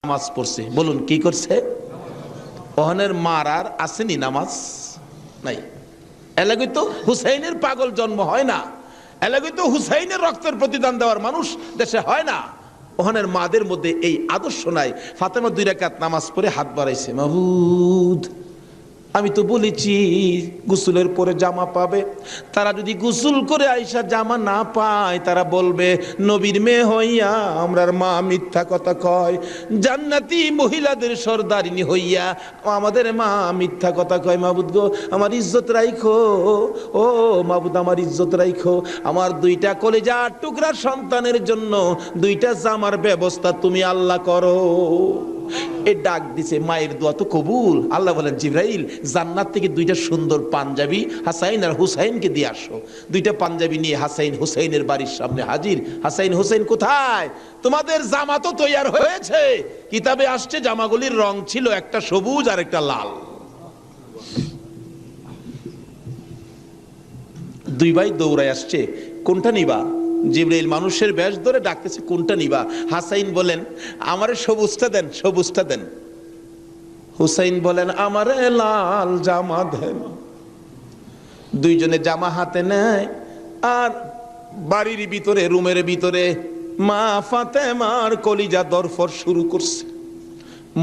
নামাজ পড়ছে, বলুন কি করছে? ওহনের মার আর আসেনি নামাজ নাই। এলাকায় তো হুসাইনের পাগল জন্ম হয় না, এলাকায় তো হুসাইনের রক্তের প্রতিদান দেওয়ার মানুষ দেশে হয় না। ওহনের মাদের মধ্যে এই আদর্শ নাই। ফাতেমা 2 রাকাত নামাজ পড়ে হাত বাড়াইছে, মাবুদ আমি তো বলেছি গোসলের পরে জামা পাবে, তারা যদি গোসল করে আইসা জামা না পায় তারা বলবে নবীর মেয়ে হইয়া আমরার মা মিথ্যা কথা কয়, জান্নাতি মহিলাদের সর্দারিনী হইয়া আমাদের মা মিথ্যা কথা কয়। মাবুদ গো আমার ইজ্জত রাইখো, ও মাবুদ আমার ইজ্জত রাইখো, আমার 2টা কলিজার টুকরা সন্তানের জন্য 2টা জামার ব্যবস্থা তুমি আল্লাহ করো। এই ডাক দিছে, মায়ের দোয়া তো কবুল। আল্লাহ বলেন জিবরাইল জান্নাত থেকে 2টা সুন্দর পাঞ্জাবি হাসাইন আর হুসাইনকে দিয়ে আসো। 2টা পাঞ্জাবি নিয়ে হাসাইন হুসাইনের বাড়ির সামনে হাজির। হাসাইন হুসাইন কোথায়? তোমাদের জামা তো তৈয়ার হয়েছে। কিতাবে আসছে জামাগুলির রং ছিল একটা সবুজ আর একটা লাল। 2 ভাই দৌড়ায় আসছে, কোনটা নিবা? জিবরাইল মানুষের বেশ ধরে ডাকতেছে, কোনটা নিবা? হাসাইন বলেন আমারে সবুজটা দেন, সবুজটা দেন। হুসাইন বলেন আমারে লাল জামা দেন। 2 জনে জামা হাতে নেয় আর বাড়ির ভিতরে রুমের ভিতরে মা ফাতেমার কলিজা দরফর শুরু করছে।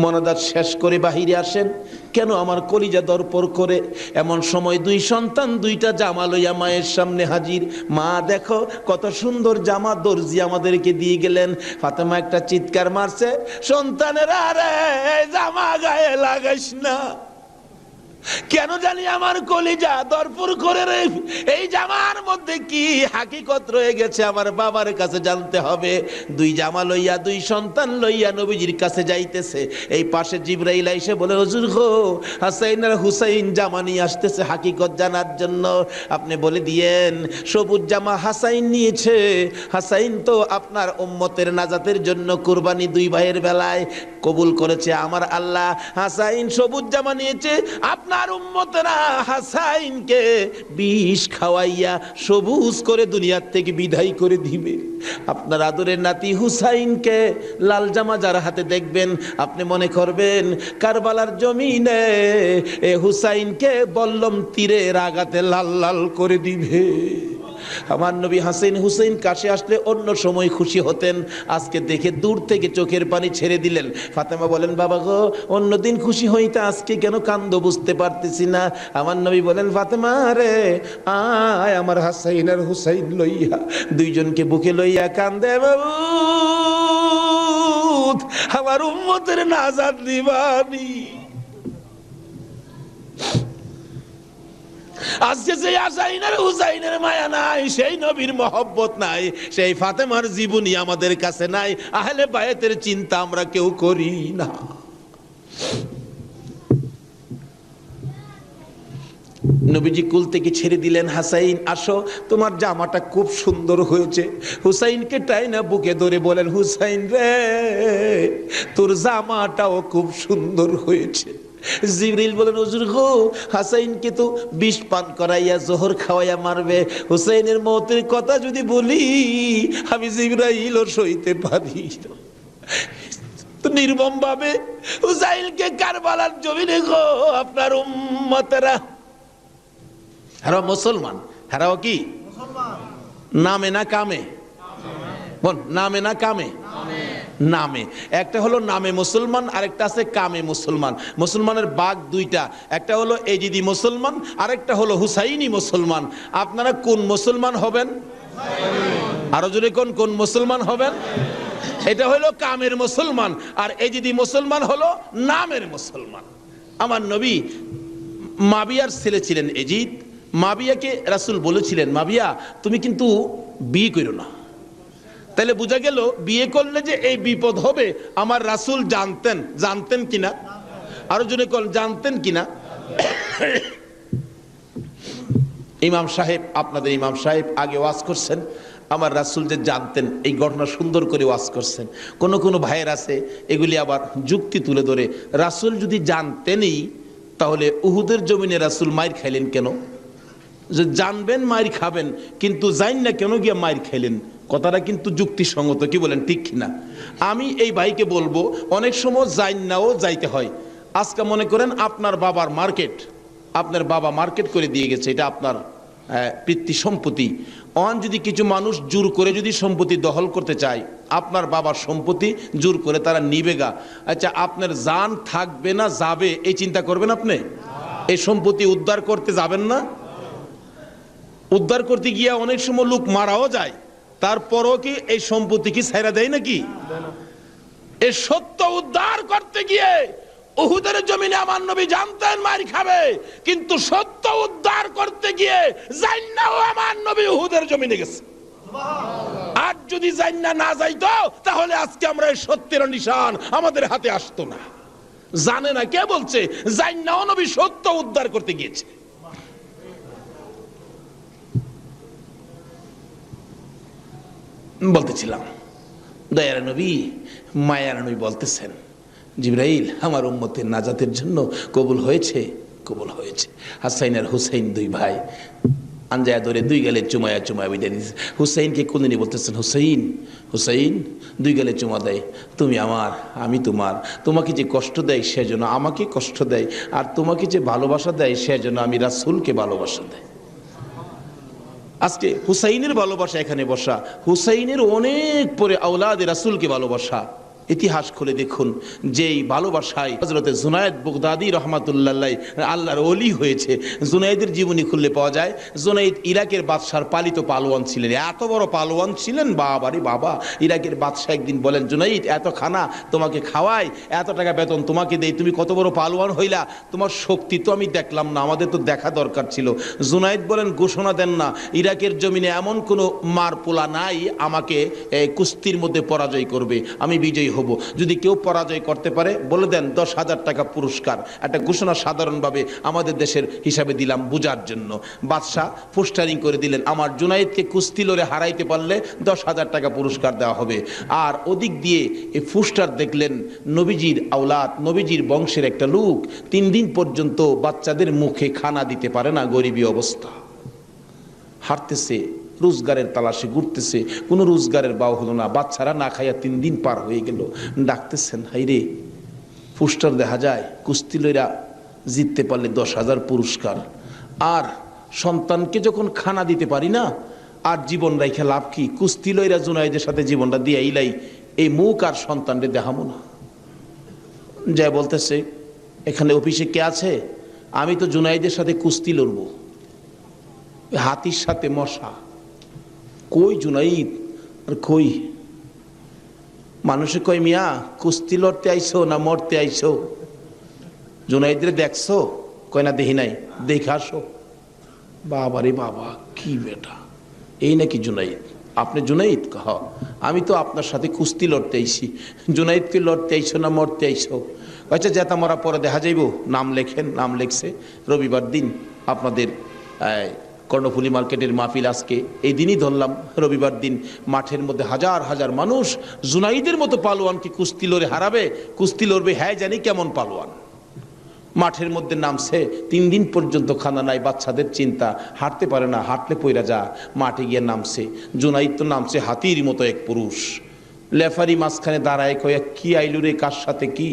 মনাদার শেষ করে বাহিরে আসেন, কেন আমার কলিজা দরপর করে? এমন সময় 2 সন্তান 2টা জামা লইয়া মায়ের সামনে হাজির। মা দেখো কত সুন্দর জামা দর্জি আমাদেরকে দিয়ে গেলেন। ফাতেমা একটা চিৎকার মারছে, সন্তানেরা রে জামা গায়ে লাগাইস না, কেন জানি আমার কলিজা দরপুর করে রে। এই জামার মধ্যে কি হাকিকত রয়ে গেছে আমার বাবার কাছে জানতে হবে। 2 জামা লইয়া 2 সন্তান লইয়া নবীজির কাছে যাইতেছে। এই পাশে জিবরাইল এসে বলে হুজুর গো হাসাইন আর হুসাইন জামা নিয়ে আসতেছে হাকিকত জানার জন্য, আপনি বলে দিয়েন সবুজ জামা হাসাইন নিয়েছে। হাসাইন তো আপনার উম্মতের নাজাতের জন্য কুরবানি 2 ভাইয়ের বেলায় কবুল করেছে আমার আল্লাহ। হাসাইন সবুজ জামা নিয়েছে, আপনার উম্মতেরা হাসাইনকে বিষ খাওয়াইয়া সবুজ করে দুনিয়ার থেকে বিদায় করে দিবে। আপনার আদরের নাতি হুসাইনকে লাল জামা যার হাতে দেখবেন আপনি মনে করবেন কারবালার জমিনে এ হুসাইনকে বল্লম তীরের আঘাতে লাল লাল করে দিবে। আমার নবী হাসাইন হুসাইন কাছে আসলে অন্য সময় খুশি হতেন, আজকে দেখে দূর থেকে চোখের পানি ছেড়ে দিলেন। ফাতেমা বলেন বাবা গো অন্যদিন খুশি হইতে আজকে কেন কান্দো বুঝতে পারতেছি না। আমার নবী বলেন ফাতেমা রে আয় আমার হাসাইন আর হুসাইন লইয়া 2 জনকে বুকে লইয়া কান্দে, আমার উম্মতের নাজাত দিবানি। আজকে সেই হাসাইনের হুসাইনের মায়া নাই, সেই নবীর মহব্বত নাই, সেই ফাতেমার জীবনী আমাদের কাছে নাই, আহলে বায়াতের চিন্তা আমরা কেউ করি না। নবীজি কুল থেকে ছেড়ে দিলেন, হাসাইন আসো তোমার জামাটা খুব সুন্দর হয়েছে। হুসাইনকে টাইনা বুকে ধরে বলেন হুসাইন রে তোর জামাটাও খুব সুন্দর হয়েছে। জিবরিল বলেন হুজুর গো হাসাইনকে তো বিষ পান করাইয়া জোহর খাওয়াইয়া মারবে, হুসাইনের মওতের কথা যদি বলি আমি জিবরাইলও সইতে পারি না। তো নির্মম ভাবে হুসাইনকে কারবালার জমিনে গো আপনার উম্মতেরা, হারাও মুসলমান, হারাও কি নামে না কামে? বল নামে না কামে? নামে। একটা হলো নামে মুসলমান, আরেকটা আছে কামে মুসলমান। মুসলমানের ভাগ 2টা, একটা হলো এজিদি মুসলমান, আরেকটা হলো হুসাইনি মুসলমান। আপনারা কোন মুসলমান হবেন? আরো জোরে কোন মুসলমান হবেন? এটা হলো কামের মুসলমান, আর এজিদি মুসলমান হলো নামের মুসলমান। আমার নবী মাবিয়ার ছেলে ছিলেন এজিদ। মাবিয়াকে রাসূল বলেছিলেন মাবিয়া তুমি কিন্তু বিয়ে করো না। তাহলে বোঝা গেল বিয়ে করলে যে এই বিপদ হবে আমার রাসূল জানতেন। জানতেন কিনা? আরো জনে কোন জানতেন কিনা? ইমাম সাহেব, আপনাদের ইমাম সাহেব আগে ওয়াজ করছেন, আমার রাসূল যে জানতেন এই ঘটনা সুন্দর করে ওয়াজ করছেন। কোন কোন ভাইয়ের আছে এগুলি আবার যুক্তি তুলে ধরে, রাসূল যদি জানতেনই তাহলে উহুদের জমিনে রাসূল মাইর খাইলেন কেন? যে জানবেন মাইর খাবেন কিন্তু জান না কেন গিয়ে মাইর খাইলেন? কথাটা কিন্তু যুক্তিসঙ্গত, কি বলেন ঠিক না? আমি এই ভাইকে বলবো অনেক সময় নাও যাইতে হয়। আজকে মনে করেন আপনার বাবার মার্কেট, আপনার বাবা মার্কেট করে দিয়ে গেছে, এটা আপনার পিতৃ সম্পত্তি। অন যদি কিছু মানুষ জোর করে যদি সম্পত্তি দখল করতে চায়, আপনার বাবার সম্পত্তি জোর করে তারা নিবেগা, আচ্ছা আপনার জান থাকবে না যাবে এই চিন্তা করবেন আপনি? এই সম্পত্তি উদ্ধার করতে যাবেন না? উদ্ধার করতে গিয়ে অনেক সময় লোক মারাও যায়, তারপরও কি এই সম্পত্তি কি ছাইরা দেয় নাকি? এই সত্য উদ্ধার করতে গিয়ে উহুদের জমিনে আমার নবী জানতেন মার খাবে, কিন্তু সত্য উদ্ধার করতে গিয়ে জান্নাও আমার নবী উহুদের জমিনে গেছে। আর যদি জান্না না যাইতো তাহলে আজকে আমরা এই সত্যের নিশান আমাদের হাতে আসতো না। জানে না কে বলছে? জান্নাও নবী সত্য উদ্ধার করতে গিয়েছে। বলতেছিলাম দয়ার নবী মায়ার নবী বলতেছেন, জিবরাইল আমার উম্মতের নাজাতের জন্য কবুল হয়েছে, কবুল হয়েছে। হাসাইন আর হুসাইন দুই ভাই আঞ্জায়া ধরে দুই গালে চুমায়া চুমায়া বিদায় দিয়েছে। হুসাইনকে কোনদিনই বলতেছেন, হুসাইন হুসাইন, দুই গালে চুমা দেয়, তুমি আমার আমি তোমার। তোমাকে যে কষ্ট দেয় সেজন্য আমাকে কষ্ট দেয়, আর তোমাকে যে ভালোবাসা দেয় সেজন্য আমি রাসূলকে ভালোবাসা দেয়। আজকে হুসাইনের ভালোবাসা এখানে বসা, হুসাইনের অনেক পরে আওলাদে রাসূলকে ভালোবাসা। ইতিহাস খুলে দেখুন, যেই ভালোবাসায় হযরতে জুনায়েদ বাগদাদী রাহমাতুল্লাহ আল্লাহর ওলি হয়েছে। জুনায়েদের জীবনী খুললে পাওয়া যায়, জুনায়েদ ইরাকের বাদশার পালিত পালোয়ান ছিলেন। এত বড় পালোয়ান ছিলেন, বাবারে বাবা। ইরাকের বাদশাহ একদিন বলেন, জুনায়েদ এত খানা তোমাকে খাওয়াই, এত টাকা বেতন তোমাকে দেই, তুমি কত বড় পালোয়ান হইলা? তোমার শক্তি তো আমি দেখলাম না, আমাদের তো দেখা দরকার ছিল। জুনায়েদ বলেন, ঘোষণা দেন না, ইরাকের জমিনে এমন কোনো মার পোলা নাই আমাকে কুস্তির মধ্যে পরাজয় করবে, আমি বিজয়ী হব। যদি কেউ পরাজয় করতে পারে বলে দেন 10,000 টাকা পুরস্কার। একটা ঘোষণা সাধারণভাবে আমাদের দেশের হিসাবে দিলাম বোঝার জন্য। বাদশাহ পোস্টারিং করে দিলেন, আমার জুনায়েদকে কুস্তি লড়ে হারাইতে পারলে 10,000 টাকা পুরস্কার দেওয়া হবে। আর ওদিক দিয়ে এই পোস্টার দেখলেন নবীজির আওলাদ, নবীজির বংশের একটা লোক 3 দিন পর্যন্ত বাচ্চাদের মুখে খানা দিতে পারে না, গরিবী অবস্থা, হাঁটতেছে, রোজগারের তালাশে ঘুরতেছে, কোনো রোজগারের বাও হলো না, বাচ্চারা না খাইয়া 3 দিন পার হয়ে গেল। ডাকতেছেন, হাইরে পোস্টার দেখা যায় কুস্তি লইরা জিততে পারলে 10,000 পুরস্কার, আর সন্তানকে যখন খানা দিতে পারি না, আর জীবন রাইখা লাভ কি? কুস্তি লইরা জুনায়েদের সাথে জীবনটা দিয়ে ইলাই, এই মুখ আর সন্তানরে দেখাবো না। যাই বলতেছে, এখানে অফিসে কে আছে? আমি তো জুনায়েদের সাথে কুস্তি লড়বো, হাতির সাথে মশা। কই জুনাইদ? আর কই? মানুষে কই, মিয়া কুস্তি লড়তে আইছো না মরতে আইছো? জুনাইদরে দেখছো? কয় না দেখি নাই, দেখে আসো। বাবারে বাবা, কি বেটা, এই নাকি জুনাইদ? আপনি জুনাইদ? কহ, আমি তো আপনার সাথে কুস্তি লড়তে আইছি। জুনাইদকে লড়তে আইছো না মরতে আইছো? আচ্ছা যেটা মরা পরে দেখা যাইব, নাম লেখেন। নাম লেখছে। রবিবার দিন আপনাদের কর্ণফুলী মার্কেটের মাহফিল, আজকে এই দিনই ধরলাম রবিবার দিন, মাঠের মধ্যে হাজার হাজার মানুষ জুনাইদের মতো পালোয়ানকে কুস্তি লড়ে হারাবে, কুস্তি লড়বে। হ্যাঁ জানি কেমন পালোয়ান। মাঠের মধ্যে নামছে, 3 দিন পর্যন্ত খানা নাই, বাচ্চাদের চিন্তা, হাঁটতে পারে না, হাঁটলে পইরা যা। মাঠে গিয়ে নামছে, জুনাইদ তো নামছে হাতির মতো এক পুরুষ। লেফারি মাঝখানে দাঁড়ায়, কয়ে কি আইলু রে, কার সাথে কি?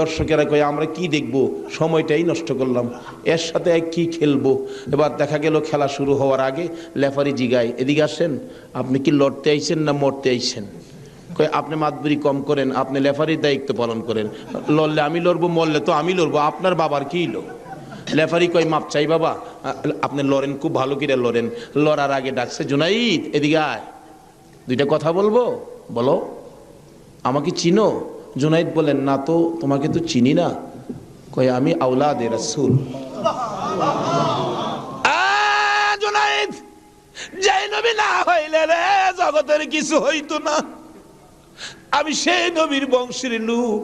দর্শকেরা কয়ে আমরা কি দেখবো, সময়টাই নষ্ট করলাম, এর সাথে কি খেলবো। এবার দেখা গেল খেলা শুরু হওয়ার আগে লেফারি জিগায়, এদিকে আসেন, আপনি কি লড়তে আইছেন না মরতে আইছেন? কয়ে আপনি মাতবুরি কম করেন, আপনি লেফারির দায়িত্ব পালন করেন। লড়লে আমি লড়বো, মরলে তো আমি লড়বো, আপনার বাবার কি লো? লেফারি কয়, মাপ চাই বাবা, আপনি লড়েন, খুব ভালো করে লড়েন। লড়ার আগে ডাকছে, জুনাইদ এদিকে আয়, 2টা কথা বলবো, বলো। আমাকে চিনো? জুনাইদ বলেন, না তো, তোমাকে তো চিনি না। কয়, আমি আওলাদে রাসূল। জুনাইদ, যেই নবী না হইলে রে জগতের কিছু হইতো না। আমি সেই নবীর বংশের লোক,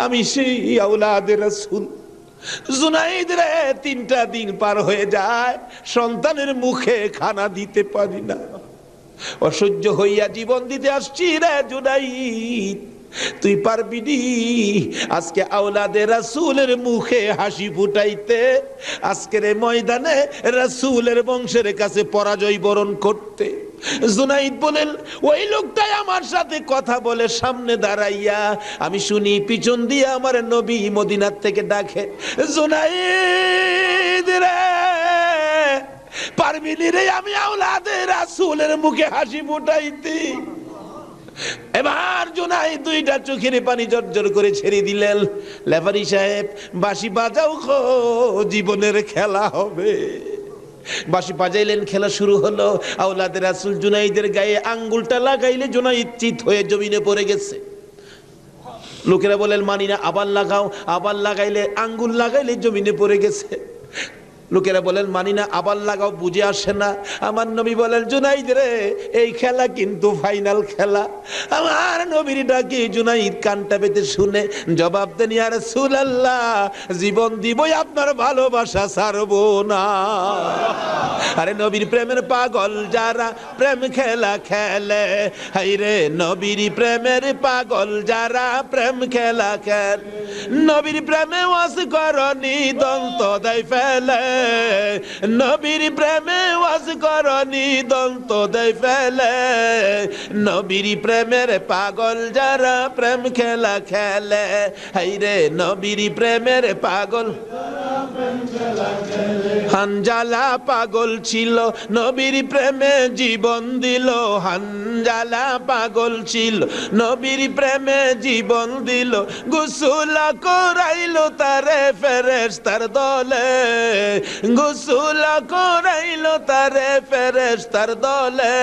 আমি সেই আওলাদে রাসূল। জুনাইদ রে, 3টা দিন পার হয়ে যায়, সন্তানের মুখে খানা দিতে পারি না, অসহ্য হইয়া জীবন দিতে আসছি রে জুনাইদ। তুই পারবি নি আজকে আওলাদে রাসূলের মুখে হাসি ফুটাইতে, আজকের এই ময়দানে রাসূলের বংশের কাছে পরাজয় বরণ করতে? জুনাইদ বলেন ওই লোকটাই আমার সাথে কথা বলে সামনে দাঁড়াইয়া আমি শুনি পিছন দিয়ে আমার নবী মদিনার থেকে ডাকে, জুনাইদ রে, পারবিনি রে আমি আওলাদে রাসূলের মুখে হাসি ফুটাইতে। এবার জুনাইদ দুইটা চোখের পানি জর্জর করে ছেড়ে দিলেন। লেফারি সাহেব বাঁশি বাজাও খো, জীবনের খেলা হবে। বাঁশি বাজাইলেন, খেলা শুরু হলো। আওলাদে রাসূল জুনাইদের গায়ে আঙ্গুলটা লাগাইলে জুনাইদ চিত হয়ে জমিনে পড়ে গেছে। লোকেরা বলেন মানি না, আবার লাগাও, আবার লাগাইলে আঙ্গুল লাগাইলে জমিনে পড়ে গেছে। লোকেরা বলেন মানি না, আবার লাগাও, বুঝে আসে না। আমার নবী বলেন জুনাইদ রে, এই খেলা কিন্তু ফাইনাল খেলা। আমার নবীর ডাকে জুনাইদ কানটা পেতে শুনে জবাব দেন, ইয়া রাসূলুল্লাহ, জীবন দিবই আপনার ভালোবাসা ছাড়বো না। আরে নবীর প্রেমের পাগল যারা প্রেম খেলা খেলে, হাইরে নবীর প্রেমের পাগল যারা প্রেম খেলা খেলে, নবীর প্রেমে ওয়াজ করনি দন্ত দেয় ফেলে, নবীর প্রেমে ওয়াজ করনি দন্ত দেয় ফেলে, নবীর প্রেমের পাগল যারা প্রেম খেলা খেলে, হাইরে নবীর প্রেমের পাগল। হানজালা পাগল ছিল নবীর প্রেমে জীবন দিল, হানজালা পাগল ছিল নবীর প্রেমে জীবন দিল, গোসল করাইলো তারে ফেরেশতার দলে, গোসল করাইলো তারে ফেরেশতার দলে,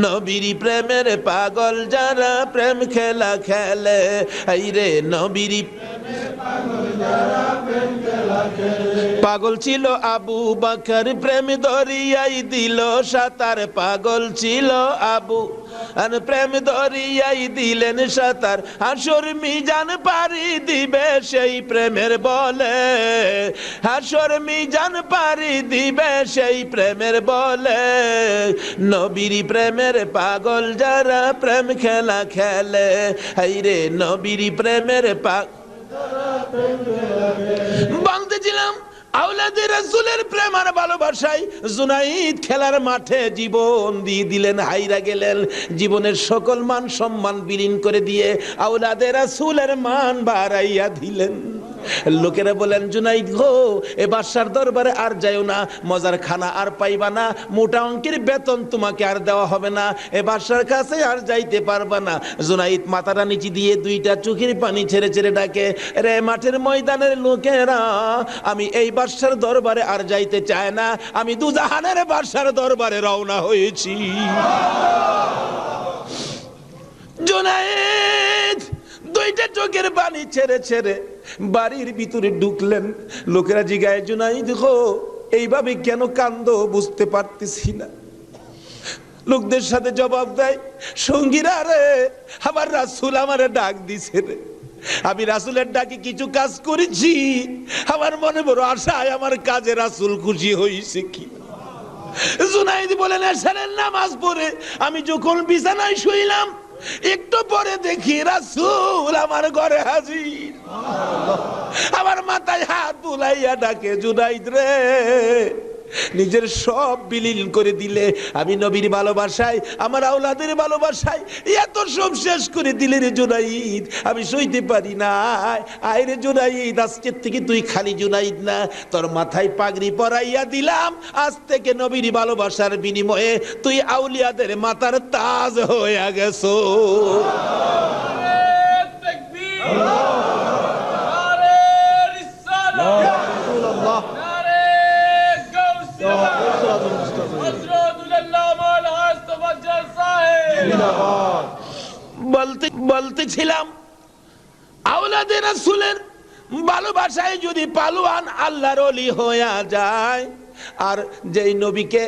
নবীর প্রেমের পাগল যারা প্রেম খেলা খেলে, আইরে নবীর পাগল ছিল আবু বকর প্রেম দরিয়াই দিল সাঁতার, পাগল ছিল আবু আর প্রেম দরিয়াই দিলেন সাঁতার, হাসর মিজান পারি দিবে সেই প্রেমের বলে, হাসর মিজান পারি দিবে সেই প্রেমের বলে, নবীর প্রেমের পাগল যারা প্রেম খেলা খেলে, হাইরে নবীর প্রেমের পাগল। বলতেছিলাম আওলাদে রাসূলের প্রেম আর ভালোবাসায় জুনাইদ খেলার মাঠে জীবন দিয়ে দিলেন, হাইরা গেলেন। জীবনের সকল মান সম্মান বিলীন করে দিয়ে আওলাদে রাসূলের মান বাড়াইয়া দিলেন। লোকেরা বলেন জুনাইদ গো, এ বাদশার দরবারে আর যাইও না, মজার খানা আর পাইবা না, মোটা অঙ্কের বেতন তোমাকে আর দেওয়া হবে না, এ বাদশার কাছে আর যাইতে পারবা না। জুনাইদ মাথাটা নিচে দিয়ে দুইটা চোখের পানি ছেড়ে ছেড়ে ডাকে, রে মাঠের ময়দানের লোকেরা, আমি এই বাদশার দরবারে আর যাইতে চাই না, আমি দুজাহানের বাদশার দরবারে রওনা হয়েছি। জুনাইদ দুইটা চোখের পানি ছেড়ে ছেড়ে বাড়ির ভিতরে ঢুকলেন। লোকেরা জিগায়, জুনাইদ গো, এইভাবে কেন কান্দো বুঝতে পারতেছি না। লোকদের সাথে জবাব দেয়, সঙ্গীরা রে, আমার রাসূল আমারে ডাক দিছে রে, আমি রাসূলের ডাকে কিছু কাজ করেছি, আমার মনে বড় আশায় আমার কাজে রাসূল খুশি হয়েছে কি। জুনাইদ বলেন, এশারের নামাজ পড়ে আমি যখন বিছানায় শুইলাম, একটু পরে দেখি রাসূল আমার ঘরে হাজির, আমার মাথায় হাত বুলাইয়া ডাকে, জুনাইদ রে, নিজের সব বিলীন করে দিলে, আমি নবীর ভালোবাসায়, আমার আওলাদের ভালোবাসায় এত সব শেষ করে দিলে রে জুনাইদ, আমি সইতে পারি না। আয় রে জুনাইদ, আজকের থেকে তুই খালি জুনাইদ না, তোর মাথায় পাগড়ি পরাইয়া দিলাম, আজ থেকে নবীর ভালোবাসার বিনিময়ে তুই আউলিয়াদের মাথার তাজ হয়ে গেছো। বলতেছিলাম আওলাদে রাসূলের ভালোবাসায় যদি পালোয়ান আল্লাহর ওলি হয়ে যায়, আর যেই নবীকে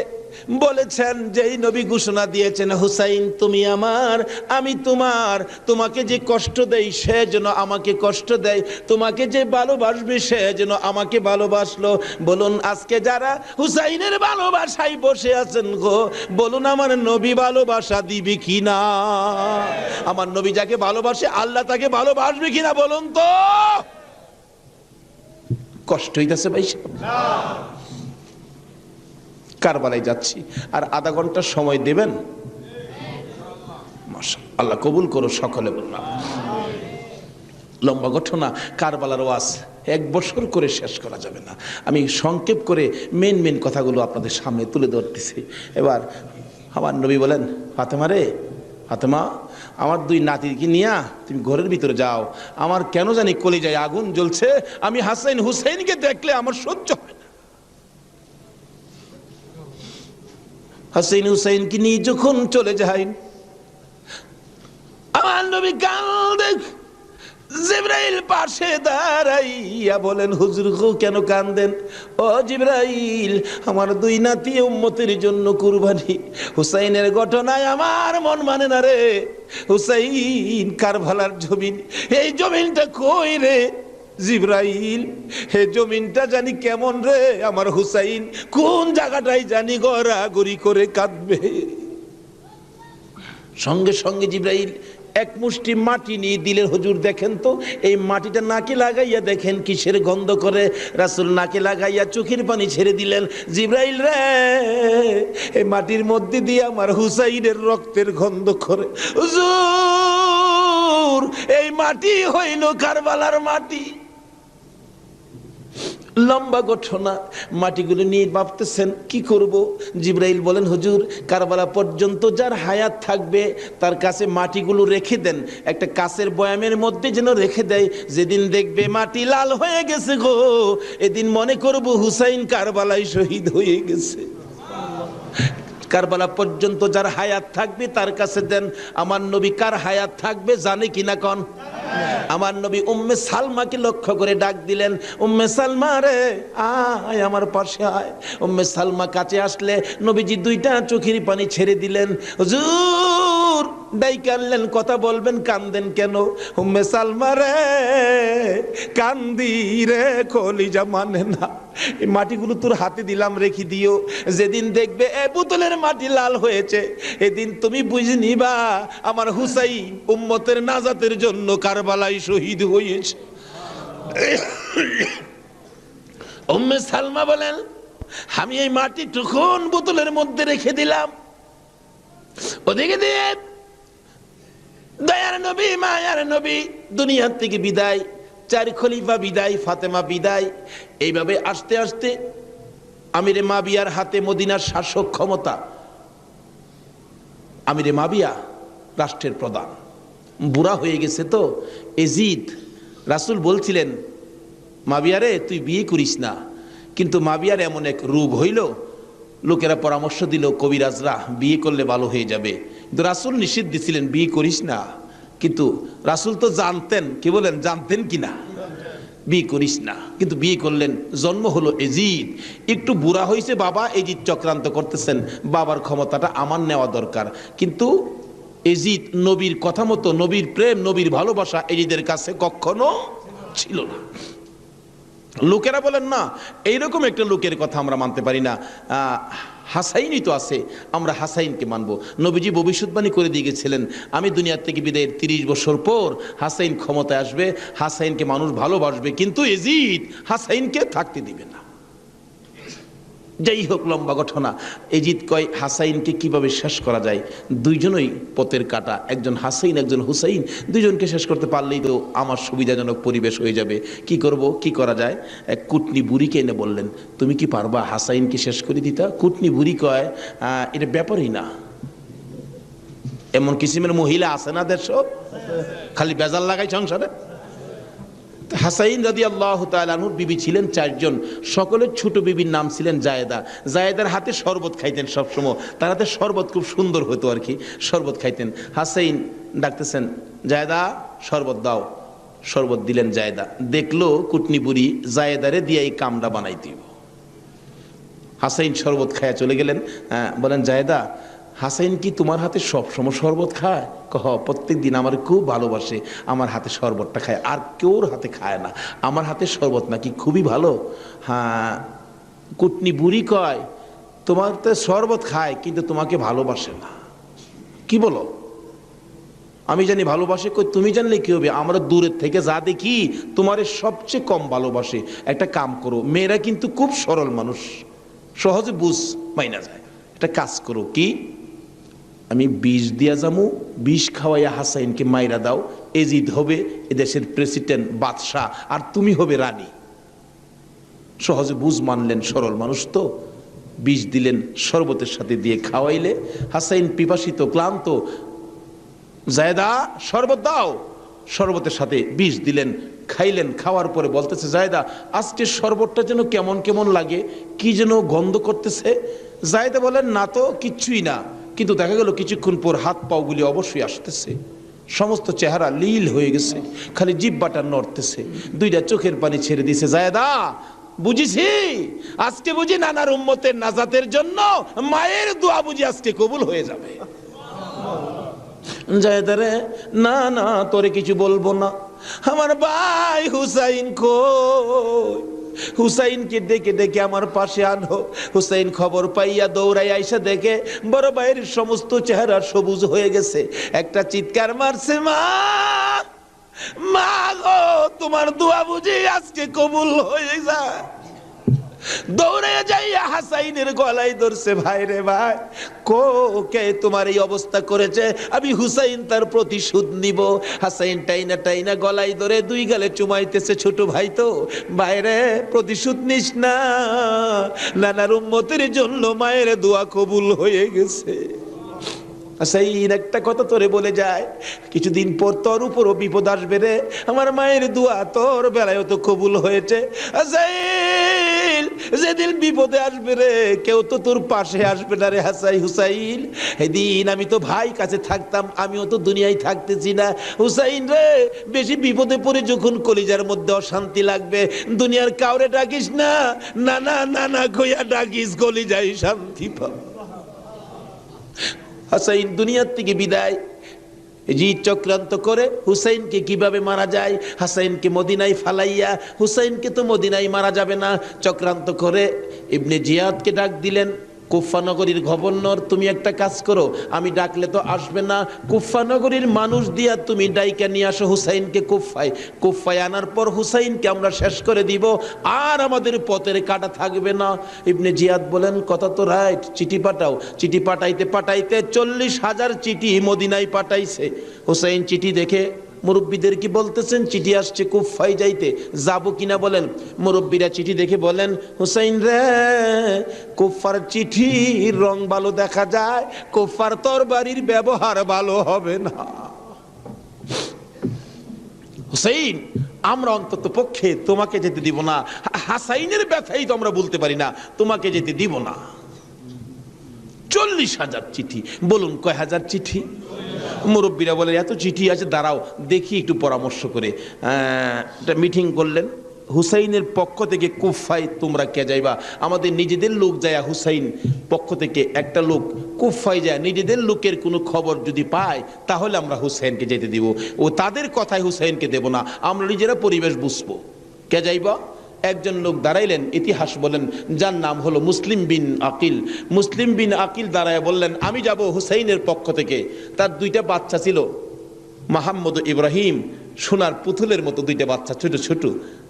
বলেছেন, যেই নবী ঘোষণা দিয়েছেন, হুসাইন তুমি আমার, আমি তোমার, তোমাকে যে কষ্ট দেয় সে যেন আমাকে কষ্ট দেয়, তোমাকে যে ভালোবাসবে সে যেন আমাকে ভালোবাসলো। বলুন আজকে যারা হুসাইনের ভালোবাসায় বসে আছেন গো, বলুন আমার নবী ভালোবাসা দিবে কিনা? আমার নবী যাকে ভালোবাসে আল্লাহ তাকে ভালোবাসবে কিনা বলুন তো? কষ্ট হইতেছে ভাই? কারবালায় যাচ্ছি, আর আধা ঘন্টা সময় দেবেন? মাশাআল্লাহ, আল্লাহ কবুল করো সকলে বললাম। লম্বা ঘটনা, কারবালার ওয়াজ 1 বছর করে শেষ করা যাবে না। আমি সংক্ষেপ করে মেন কথাগুলো আপনাদের সামনে তুলে ধরতেছি। এবার আমার নবী বলেন, ফাতেমা রে, ফাতেমা, আমার 2 নাতিকে নিয়া তুমি ঘরের ভিতরে যাও। আমার কেন জানি কলিজায় আগুন জ্বলছে, আমি হাসাইন হুসাইনকে দেখলে আমার সহ্য হয় না। হাসাইন হুসাইনকে নিয়ে যখন চলে যাই, আমার নবী কাঁদে। জিবরাইল পাশে দাঁড়াইয়া বলেন, হুজুর গো কেন কাঁদেন? ও জিবরাইল, আমার 2 নাতি উম্মতের জন্য কুরবানি। হুসাইনের ঘটনায় আমার মন মানে না রে। হুসাইন কারবালার জমিন, এই জমিনটা কই রে জিবরাইল? হে জমিনটা জানি কেমন রে, আমার হুসাইন কোন জায়গাটাই জানি গড়াগড়ি করে কাঁদবে। সঙ্গে সঙ্গে জিবরাইল 1 মুষ্টি মাটি নিয়ে দিলেন। হুজুর দেখেন তো, এই মাটিটা নাকে লাগাইয়া দেখেন কিসের গন্ধ করে। রাসূল নাকে লাগাইয়া চোখের পানি ছেড়ে দিলেন। জিবরাইল রে, এই মাটির মধ্যে দিয়ে আমার হুসাইনের রক্তের গন্ধ করে। হুজুর, এই মাটি হইল কারবালার মাটি। লম্বা ঘটনা, মাটিগুলো নিয়ে ভাবতেছেন কি করব। জিবরাইল বলেন, হুজুর কারবালা পর্যন্ত যার হায়াত থাকবে তার কাছে মাটিগুলো রেখে দেন, একটা কাচের বয়ামের মধ্যে যেন রেখে দেয়। যেদিন দেখবে মাটি লাল হয়ে গেছে গো, এদিন মনে করব হুসাইন কারবালায় শহীদ হয়ে গেছে। কারবালা পর্যন্ত যার হায়াত থাকবে তার কাছে দেন। আমার নবী কার হায়াত থাকবে জানে কিনা কন? আমার নবী উম্মে সালমাকে লক্ষ্য করে ডাক দিলেন, উম্মে সালমা রে, আয় আমার পাশে আয়। উম্মে সালমা কাছে আসলে নবীজি 2টা চোখের পানি ছেড়ে দিলেন। হুজুর ডাইকে আনলেন, কথা বলবেন, কান্দেন কেন? উম্মে সালমা রে, কান্দি রে, কলিজা মানে না। এই মাটিগুলো তোর হাতে দিলাম, রেখে দিও। যেদিন দেখবে এ বোতলের মাটি লাল হয়েছে, এদিন তুমি বুঝে নিবা আমার হুসাইন উম্মতের নাজাতের জন্য কারবালায় শহীদ হয়েছে। উম্মে সালমা বলেন, আমি এই মাটি তখন বোতলের মধ্যে রেখে দিলাম। ওদিকে দিয়ে দয়ার নবী, মায়ার নবী দুনিয়ার থেকে বিদায়, 4 খলিফা বিদায়, ফাতেমা বিদায়। এইভাবে আস্তে আস্তে আমিরে মাবিয়ার হাতে মদিনার শাসক ক্ষমতা। আমিরে মাবিয়া রাষ্ট্রের প্রধান, বুড়া হয়ে গেছে তো এজিদ। রাসূল বলছিলেন, মাবিয়ারে তুই বিয়ে করিস না। কিন্তু মাবিয়ার এমন এক রোগ হইল, লোকেরা পরামর্শ দিল কবিরাজরা বিয়ে করলে ভালো হয়ে যাবে, কিন্তু রাসূল নিষেধ দিছিলেন বিয়ে করিস না। কিন্তু রাসূল তো জানতেন, কি বলেন, জানতেন কিনা, বিয়ে করিস না। কিন্তু বিয়ে করলেন, জন্ম হলো এজিদ। একটু বুড়া হয়েছে বাবা, এজিদ চক্রান্ত করতেছেন, বাবার ক্ষমতাটা আমার নেওয়া দরকার। কিন্তু এজিদ নবীর কথা মতো, নবীর প্রেম, নবীর ভালোবাসা এজিদের কাছে কখনো ছিল না। লোকেরা বলেন না, এইরকম একটা লোকের কথা আমরা মানতে পারি না, হাসাইনই তো আছে, আমরা হাসাইনকে মানবো। নবীজি ভবিষ্যৎবাণী করে দিয়ে গেছিলেন, আমি দুনিয়ার থেকে বিদায়ের 30 বছর পর হাসাইন ক্ষমতায় আসবে, হাসাইনকে মানুষ ভালোবাসবে, কিন্তু এজিদ হাসাইনকে থাকতে দিবে না। যাই হোক, লম্বা ঘটনা। এজিদ কয় হাসাইনকে কিভাবে শেষ করা যায়। 2জনই পথের কাটা, একজন হাসাইন একজন হুসাইন, 2জনকে শেষ করতে পারলেই তো আমার সুবিধাজনক পরিবেশ হয়ে যাবে। কি করব, কি করা যায়? এক কুটনি বুড়িকে এনে বললেন, তুমি কি পারবা হাসাইনকে শেষ করে দিতা? কুটনি বুড়ি কয়, এটা ব্যাপারই না। এমন কিসিমের মহিলা আছে না দেশ, খালি বেজাল লাগাই সংসারে। হাসাইন রাদিয়াল্লাহু তাআলা আনহুর বিবি ছিলেন 4 জন, সকলের ছোট বিবির নাম ছিলেন জায়েদা। জায়েদার হাতে শরবত খাইতেন সবসময়, তার হাতে শরবত খুব সুন্দর হতো আর কি, শরবত খাইতেন। হাসাইন ডাকতেছেন, জায়েদা শরবত দাও। শরবত দিলেন জায়েদা। দেখলো কুটনি বুড়ি জায়েদারে দিয়ে এই কামটা বানাই দিব। হাসাইন শরবত খায়া চলে গেলেন। বলেন, জায়েদা হাসাইন কি তোমার হাতে সবসময় শরবত খায়? প্রত্যেক দিন আমার খুব ভালোবাসে, আমার হাতে শরবতটা খায়, আর কেউর হাতে খায় না, আমার হাতে শরবত নাকি খুবই ভালো। হ্যাঁ। কুটনি বুড়ি কয়, তোমার তো শরবত খায় কিন্তু তোমাকে ভালোবাসে না। কি বলো? আমি জানি ভালোবাসে। কই তুমি জানলে কি হবে, আমরা দূরের থেকে যা দেখি তোমারে সবচেয়ে কম ভালোবাসে। একটা কাম করো, মেয়েরা কিন্তু খুব সরল মানুষ, সহজে বুঝ মাইনা যায়। একটা কাজ করো, কি আমি বিষ দিয়া যামু, বিষ খাওয়াইয়া হাসাইনকে মাইরা দাও, এজিদ হবে এদেশের প্রেসিডেন্ট বাদশাহ, আর তুমি হবে রানী। সহজে বুঝ মানলেন, সরল মানুষ তো। বিষ দিলেন, শরবতের সাথে দিয়ে খাওয়াইলে হাসাইন পিপাসিত ক্লান্ত, জায়দা শরবত দাও, শরবতের সাথে বিষ দিলেন, খাইলেন। খাওয়ার পরে বলতেছে, জায়দা আজকে শরবতটা যেন কেমন কেমন লাগে, কি যেন গন্ধ করতেছে। জায়দা বলেন, না তো কিচ্ছুই না, কিন্তু দেখা গেল কিছুক্ষণ পর হাত পাওগুলি অবশ্যই আসতেছে, সমস্ত চেহারা লীল হয়ে গেছে, খালি জিহ্বাটা নড়তেছে, দুইটা চোখের পানি ছেড়ে দিছে। জায়দা বুঝিছি, আজকে বুঝি নানার উম্মতের নাজাতের জন্য মায়ের দোয়া বুঝি আজকে কবুল হয়ে যাবে। জায়দারে, না না তোরে কিছু বলবো না, আমার ভাই হুসাইন কই, হুসাইনকে ডেকে ডেকে আমার পাশে আনো। হুসাইন খবর পাইয়া দৌড়াই আইসা দেখে বড় ভাইয়ের সমস্ত চেহারা সবুজ হয়ে গেছে। একটা চিৎকার মারছে, মা মা গো, তোমার দোয়া বুঝি আজকে কবুল হয়ে যায়। দৌড়ে যাইয়া হাসাইনের গলায় ধরছে, ভাই রে ভাই, কে তোমার এই অবস্থা করেছে, আমি হুসাইন তার প্রতিশোধ নিব। হাসাইন টাইনা টাইনা গলায় ধরে দুই গালে চুমাইতেছে, ছোট ভাই তো, বাইরে প্রতিশোধ নিস না, নানার উম্মতের জন্য মায়ের দোয়া কবুল হয়ে গেছে। হাসাইন একটা কথা তোরে বলে যায়, কিছুদিন পর তোর উপরও বিপদ আসবে রে, আমার মায়ের দোয়া তোর বেলায় তো কবুল হয়েছে। হাসাইন যেদিন বিপদে আসবে রে, কেউ তো তোর পাশে আসবে না রে হুসাইন। এদিন আমি তো ভাই কাছে থাকতাম, আমিও তো দুনিয়ায় থাকতেছি না। হুসাইন রে, বেশি বিপদে পড়ে যখন কলিজার মধ্যে অশান্তি লাগবে, দুনিয়ার কাউরে ডাকিস না, নানা নানা কইয়া ডাকিস, কলিজায় শান্তি পাব। হাসাইন দুনিয়ার থেকে বিদায়, জি চক্রান্ত করে হুসাইনকে কিভাবে মারা যায়, হাসাইনকে মদিনায় ফালাইয়া, হুসাইনকে তো মদিনায় মারা যাবে না, চক্রান্ত করে ইবনে জিয়াদকে ডাক দিলেন। কুফা নগরীর গভর্নর, তুমি একটা কাজ করো, আমি ডাকলে তো আসবে না, কুফা নগরীর মানুষ দিয়া তুমি ডাইকা নিয়ে আসো হুসাইনকে কুফায়। কুফায় আনার পর হুসাইনকে আমরা শেষ করে দিব, আর আমাদের পথের কাটা থাকবে না। ইবনে জিয়াদ বলেন, কথা তো রাইট, চিঠি পাঠাও। চিঠি পাঠাইতে পাঠাইতে 40,000 চিঠি মদিনায় পাঠাইছে। হুসাইন চিঠি দেখে মুরব্বীদের কি বলতেছেন, চিঠি আসছে কুফায় যাইতে, যাবো কিনা বলেন। মুরব্বীরা চিঠি দেখে বলেন, হুসাইন রে, কুফার চিঠির রং ভালো দেখা যায়, কুফার তরবারির ব্যবহার ভালো হবে না। হুসাইন, আমরা অন্তত পক্ষে তোমাকে যেতে দিব না, হাসাইনের ব্যথাই তো আমরা বলতে পারি না, তোমাকে যেতে দিব না। 40,000 চিঠি, বলুন কয় হাজার চিঠি? মুরব্বীরা বলে, এত চিঠি আছে, দাঁড়াও দেখি একটু পরামর্শ করে। একটা মিটিং করলেন, হুসাইনের পক্ষ থেকে কুফায় তোমরা কে যাইবা? আমাদের নিজেদের লোক যায়, হুসাইন পক্ষ থেকে একটা লোক কুফায় যায়, নিজেদের লোকের কোনো খবর যদি পায় তাহলে আমরা হুসাইনকে যেতে দিব, ও তাদের কথায় হুসাইনকে দেব না, আমরা নিজেরা পরিবেশ বুঝবো। কে যাইবা? একজন লোক দাঁড়াইলেন, ইতিহাস বলেন, যার নাম হলো মুসলিম বিন আকিল। মুসলিম বিন আকিল দাঁড়ায় বললেন, আমি যাব হুসাইনের পক্ষ থেকে। তার দুইটা বাচ্চা ছিল, মোহাম্মদ ইব্রাহিম, সোনার পুতুলের মতো দুইটা বাচ্চা, ছোট ছোট।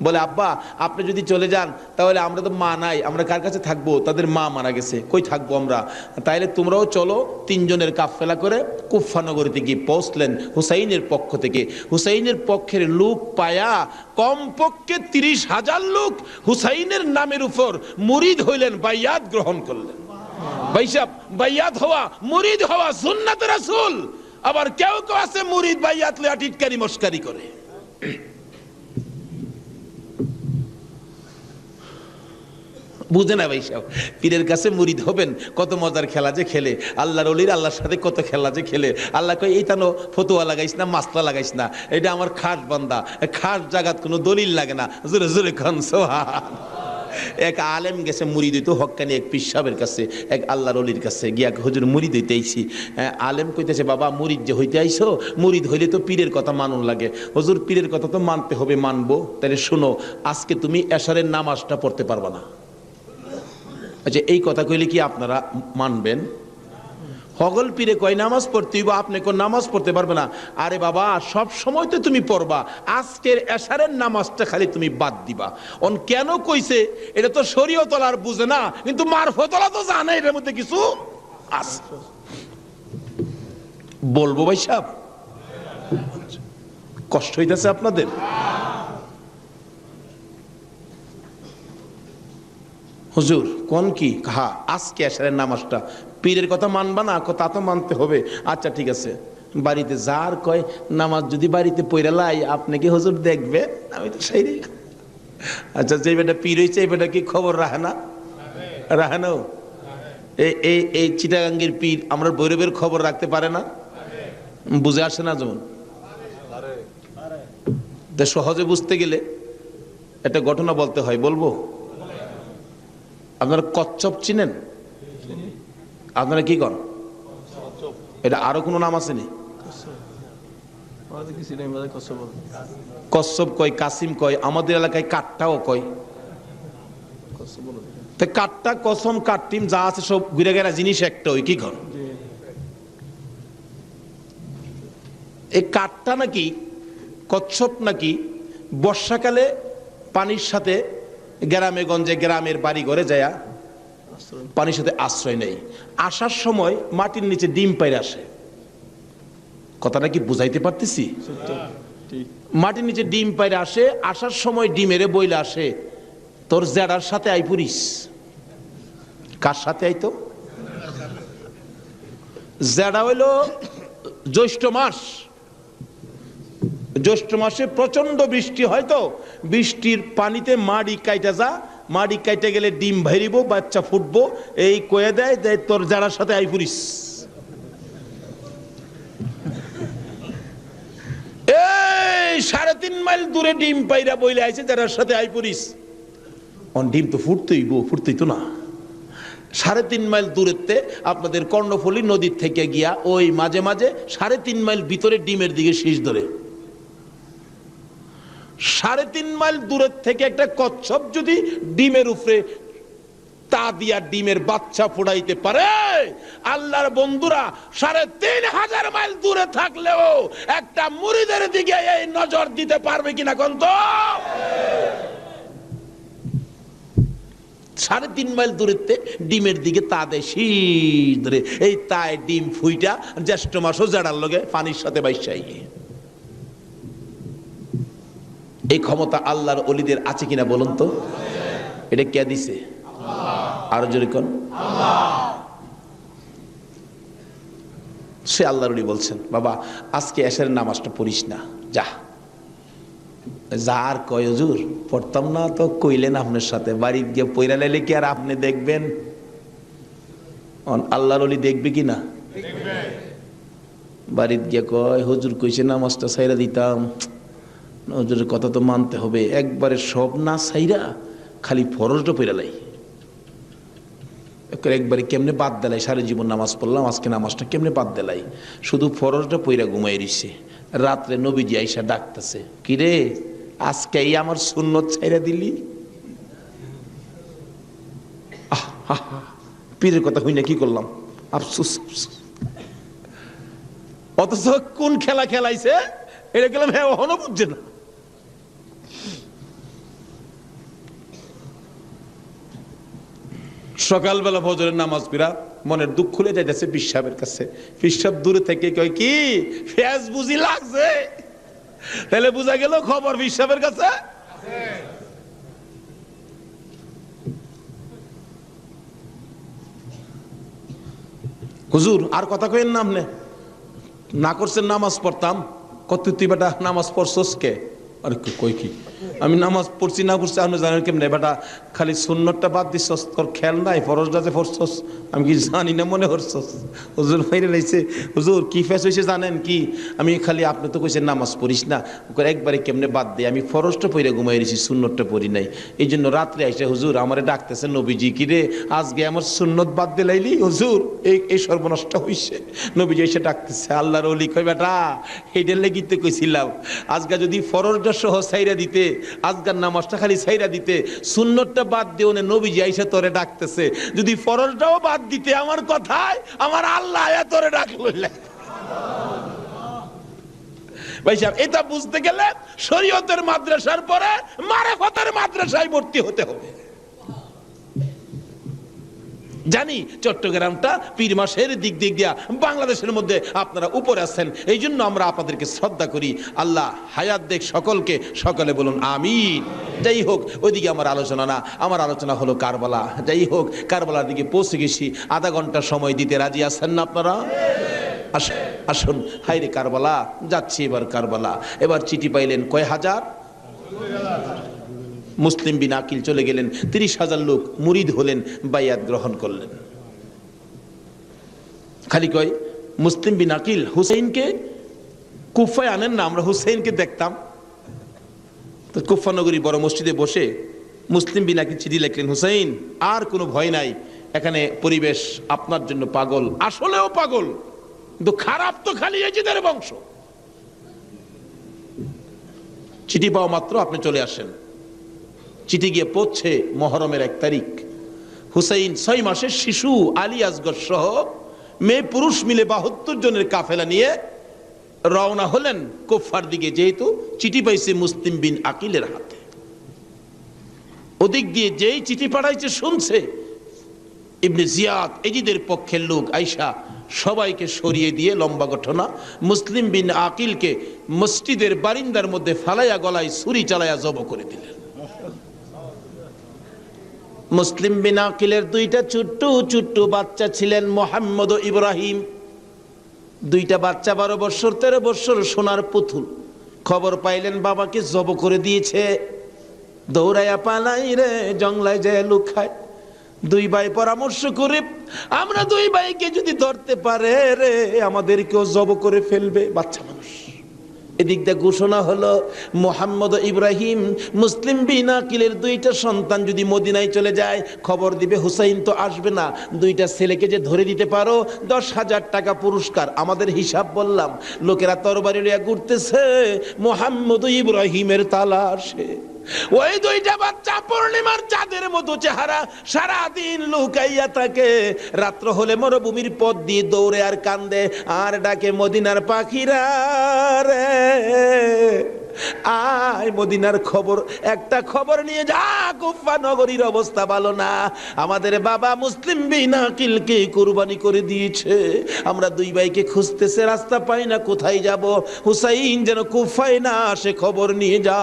বলে, আব্বা আপনি যদি চলে যান তাহলে আমরা তো মা নাই, আমরা কার কাছে থাকবো? তাদের মা মারা গেছে, কই থাকবো আমরা? তাইলে তোমরাও চলো। 3 জনের কাফেলা করে কুফা নগরীতে গিয়ে পৌঁছলেন হুসাইনের পক্ষ থেকে। হুসাইনের পক্ষের লোক পায়া কমপক্ষে 30,000 লোক হুসাইনের নামের উপর মুরিদ হইলেন, বাইয়াত গ্রহণ করলেন। ভাইসাব, বাইয়াত হওয়া, মুরিদ হওয়া সুন্নাত রাসূল। আবার কেউ কেউ আছে মুরিদ বাইয়াত লইয়া টিটকারি মস্কারি করে। বুঝে না ভাই সাহেব, পীরের কাছে মুরিদ হবেন, কত মজার খেলা যে খেলে, আল্লাহর ওলির আল্লাহর সাথে কত খেলা যে খেলে। আল্লাহ কয়, এইটা নো ফতুয়া লাগাইস না, মাসলা লাগাইস না, এটা আমার খাস বান্দা, খাস জাগাত কোনো দলিল লাগে না, জোরে জোরে খান সুবহান। এক আলেম গেছে মুরিদ হইতো, হক্কানি এক পীর সাহেবের কাছে, এক আল্লাহর ওলির কাছে গিয়া, হুজুর মুরিদ হইতে আইছি। আলেম কইতেছে, বাবা মুরিদ যে হইতে আইছো, মুরিদ হইলে তো পীরের কথা মানুন লাগে। হুজুর পীরের কথা তো মানতে হবে, মানবো, তাহলে শোনো, আজকে তুমি এশারের নামাজটা পড়তে পারবা না। আচ্ছা, এই কথা কইলে কি আপনারা মানবেন? হগল পীরে কয় নামাজ পড়তে হইব, আপনি কোন নামাজ পড়তে পারবে না। আরে বাবা, সব সময় তো তুমি পড়বা, আজকের এশারের নামাজটা খালি তুমি বাদ দিবা। অন কেন কইছে এটা তো শরীয়তলা আর বুঝে না, কিন্তু মারফতলা তো জানে এটার মধ্যে কিছু আছে। বলবো ভাই সাহেব, কষ্ট হইতেছে আপনাদের? হুজুর কোন কি হ্যাঁ আজকে এশারের নামাজটা পীরের কথা মানবা না? তা তো মানতে হবে। আচ্ছা ঠিক আছে, বাড়িতে যার কয় নামাজ যদি বাড়িতে পড়ে লাই আপনি কি হুজুর দেখবে? আমি তো সেই। আচ্ছা, যে বেটা পীর হয়েছে এই বেটা কি খবর রাখে না? রাখে না? এই চিটাগাঙ্গের পীর আমরা ভৈরবের খবর রাখতে পারে না? বুঝে আসে না? যেমন সহজে বুঝতে গেলে একটা ঘটনা বলতে হয়, বলবো? আপনারা কচ্ছপ চিনেন? আপনারা কি করেন? এটা আরো কোনো নাম আছে নি? কচ্ছপ কয়, কাসিম কয়, আমাদের এলাকায় কাটটাও কয়। কাটটা, কসম, কাটটিম যা আছে সব ঘুরে গেরা জিনিস একটা। ওই কি কর এই কাটটা নাকি কচ্ছপ নাকি বর্ষাকালে পানির সাথে গ্রামে গঞ্জে গ্রামের বাড়ি ঘরে যায় পানির সাথে আশ্রয় নেই। আসার সময় মাটির নিচে ডিম পাইরে আসে। কথাটা কি বুঝাইতে পারতেছি? মাটির নিচে ডিম পাইরে আসে, আসার সময় ডিমেরে বইলে আসে তোর জেডার সাথে আই পুরিস। কার সাথে আইতো? জেডা হইল জ্যৈষ্ঠ মাস। জ্যৈষ্ঠ মাসে প্রচন্ড বৃষ্টি হয়, তো বৃষ্টির পানিতে মাড়ি কাইটা যা, মাড়ি কাইটে গেলে ডিম ভাইরিব, বাচ্চা ফুটবো, এই কয়ে দেয় যে তোর যারার সাথে আই পুরিস। এই 3.5 মাইল দূরে ডিম পাইরা বইলে আইছে যারার সাথে আই পুরিস। ডিম তো ফুটতেই তো না। 3.5 মাইল দূরেতে আপনাদের কর্ণফুলী নদীর থেকে গিয়া ওই মাঝে মাঝে 3.5 মাইল ভিতরে ডিমের দিকে শীষ ধরে। 3.5 মাইল দূরের থেকে একটা কচ্ছপ যদি ডিমের উপরে তা দিয়া ডিমের বাচ্চা ফোড়াইতে পারে, আল্লাহর বন্ধুরা 3,500 মাইল দূরে থাকলেও একটা মুরিদের দিকে এই নজর দিতে পারবে কিনা কোন তো? 3.5 মাইল দূরেতে ডিমের দিকে তা দেয় শীষ ধরে। এই তাই ডিম ফুইটা জ্যৈষ্ঠ মাসও জাড়ার লগে পানির সাথে বাইসাই। এই ক্ষমতা আল্লাহর ওলিদের আছে কিনা বলুন তো? এটা কে দিছে? আরো জোরে কোন? সে আল্লাহর ওলি বলছেন, বাবা আজকে এশারের নামাজটা পড়িস না, যা। যার কয় হুজুর পড়তাম না, তো কইলেন আপনার সাথে, বাড়ি গিয়ে পয়রা লাইলে কি আর আপনি দেখবেন? আল্লাহর ওলি দেখবে কি না? বাড়িতে গিয়ে কয় হুজুর কইছে নামাজটা ছাইরা দিতাম, হুজুরের কথা তো মানতে হবে। একবারে সব না ছাইরা খালি ফরজটা পয়রা লাই, একবারে কেমনে বাদ দিলাই। সারা জীবন নামাজ পড়লাম, আজকে নামাজটা কেমনে বাদ দিলাই? শুধু ফরজটা পয়রা ঘুমাই রইছে। রাত্রে নবীজি আইসা ডাকতেছে, কিরে আজকে এই আমার সুন্নত ছাইরা দিলি? পীরের কথা হই না কি করলাম, আফসোস। অথচ কোন খেলা খেলাইছে এটা গেলাম, হ্যাঁ ওহনো বুঝছে না। সকালবেলা ফজরের নামাজ পড়া মনের দুঃখ খুলে যাইতেছে পীর সাহেবের কাছে। পীর সাহেব দূরে থেকে কয় কি ফেজ বুঝি লাগছে? তাহলে বুঝা গেল খবর পীর সাহেবের কাছে। হুজুর আর কথা কইেন না, আপনি না করছেন নামাজ পড়তাম। কত তুই বেটা নামাজ পড়ছস কে? আরে কই কি আমি নামাজ পড়ছি না পড়ছি আপনি জানেন কেমনে? বেটা খালি সুন্নতটা বাদ দিছস, তোর খেয়াল নাই ফরজটা যে পড়ছস? আমি কি জানি না মনে করছস? হুজুর মাইরে লাইছে। হুজুর কি ফেস হয়েছে জানেন কি? আমি খালি আপনি তো কইছেন নামাজ পড়িস না, একবারে কেমনে বাদ দেয়? আমি ফরজটা পড়ে ঘুমাই রয়েছি, সুন্নতটা পড়ি নাই। এই জন্য রাত্রে আইসে হুজুর আমারে ডাকতেছে, নবীজি কি রে আজকে আমার সুন্নত বাদ দিলাইলি? হুজুর এই সর্বনষ্ট হইছে। নবীজি এসে ডাকতেছে, আল্লাহর ওলি কই বেটা এইটার লেগিতে কইছিলাম আজকে যদি ফরজটা সহ ছাইরা দিতে আজকার নামাজটা খালি ছাইরা দিতে, সুন্নতটা বাদ দিয়ে ওনে নবীজি আইসা তোরে ডাকতেছে, যদি ফরজটাও বাদ দিতে আমার কথায় আমার আল্লাহ আয়া তোরে ডাকলো। ভাই সাহেব, এটা বুঝতে গেলে শরীয়তের মাদ্রাসার পরে মারেফতের মাদ্রাসায় ভর্তি হতে হবে। জানি চট্টগ্রামটা পীর মাসের দিক দিয়া বাংলাদেশের মধ্যে আপনারা উপরে আছেন, এই জন্য আমরা আপনাদেরকে শ্রদ্ধা করি। আল্লাহ হায়াত দেখ সকলকে, সকলে বলুন আমিন। যাই হোক, ওইদিকে আমার আলোচনা না, আমার আলোচনা হলো কারবালা। যাই হোক, কারবালার দিকে পৌঁছে গেছি। আধা ঘন্টা সময় দিতে রাজি আছেন না আপনারা? আসুন। হাইরে কারবালা, যাচ্ছি এবার কারবালা। এবার চিঠি পাইলেন কয় হাজার? মুসলিম বিন আকিল চলে গেলেন, 30,000 লোক মুরিদ হলেন, বাইয়াত গ্রহণ করলেন। খালি কয় মুসলিম বিন আকিল হুসাইনকে কুফায় আনেন না, আমরা হুসাইনকে দেখতাম। তো কুফা নগরী বড় মসজিদে বসে মুসলিম বিন আকিল চিঠি লিখলেন, হুসাইন আর কোনো ভয় নাই, এখানে পরিবেশ আপনার জন্য পাগল, আসলেও পাগল, কিন্তু খারাপ তো খালি এজিদের বংশ। চিঠি পাওয়া মাত্র আপনি চলে আসেন। চিঠি গিয়ে পৌঁছে মহরমের 1 তারিখ। হুসাইন 6 মাসের শিশু আলী আসগর সহ মেয়ে পুরুষ মিলে 72 জনের কাফেলা নিয়ে রওনা হলেন কুফার দিকে, যেহেতু চিঠি পাইছে মুসলিম বিন আকিলের হাতে। ওদিক দিয়ে যেই চিঠি পাঠাইছে শুনছে, ইবনে জিয়াদ এজিদের পক্ষের লোক আইসা সবাইকে সরিয়ে দিয়ে, লম্বা ঘটনা, মুসলিম বিন আকিলকে মসজিদের বারিন্দার মধ্যে ফালাইয়া গলায় ছুরি চালাইয়া জব করে দিলেন। মুসলিম বিন আকিলের 2টা ছোট্ট ছোট্ট বাচ্চা ছিলেন, মোহাম্মদ ও ইব্রাহিম। 2টা বাচ্চা 12 বছর 13 বছর, সোনার পুতুল। খবর পাইলেন বাবাকে জব করে দিয়েছে, দৌড়াইয়া পালাই রে জঙ্গলায় যায় লুকায়। 2 ভাই পরামর্শ করে, আমরা 2 ভাইকে যদি ধরতে পারে রে আমাদেরকেও জব করে ফেলবে, বাচ্চা মানুষ। এদিক দিয়ে ঘোষণা হলো, মোহাম্মদ ইব্রাহিম মুসলিম বিন আকিলের 2টা সন্তান যদি মদিনায় চলে যায়, খবর দিবে হুসাইন তো আসবে না, 2টা ছেলেকে যে ধরে দিতে পারো 10,000 টাকা পুরস্কার। আমাদের হিসাব বললাম, লোকেরা তরবারি লইয়া ঘুরতেছে মোহাম্মদ ইব্রাহিমের তালাশে। ওই 2টা বাচ্চা পূর্ণিমার চাঁদের মতো চেহারা, সারাদিন লুকাইয়া থাকে। রাত্র হলে মরুভূমির পথ দিয়ে দৌড়ে আর কান্দে আর ডাকে, মদিনার পাখিরা রে আয়, মদিনার খবর, একটা খবর নিয়ে যা, কুফা নগরীর অবস্থা ভালো না, আমাদের বাবা মুসলিম বিন আকিলকে কুরবানি করে দিয়েছে, আমরা 2 ভাইকে খুঁজতেছে, রাস্তা পাই না, কোথায় যাব, হুসাইন যেন কুফায় না আসে, খবর নিয়ে যা।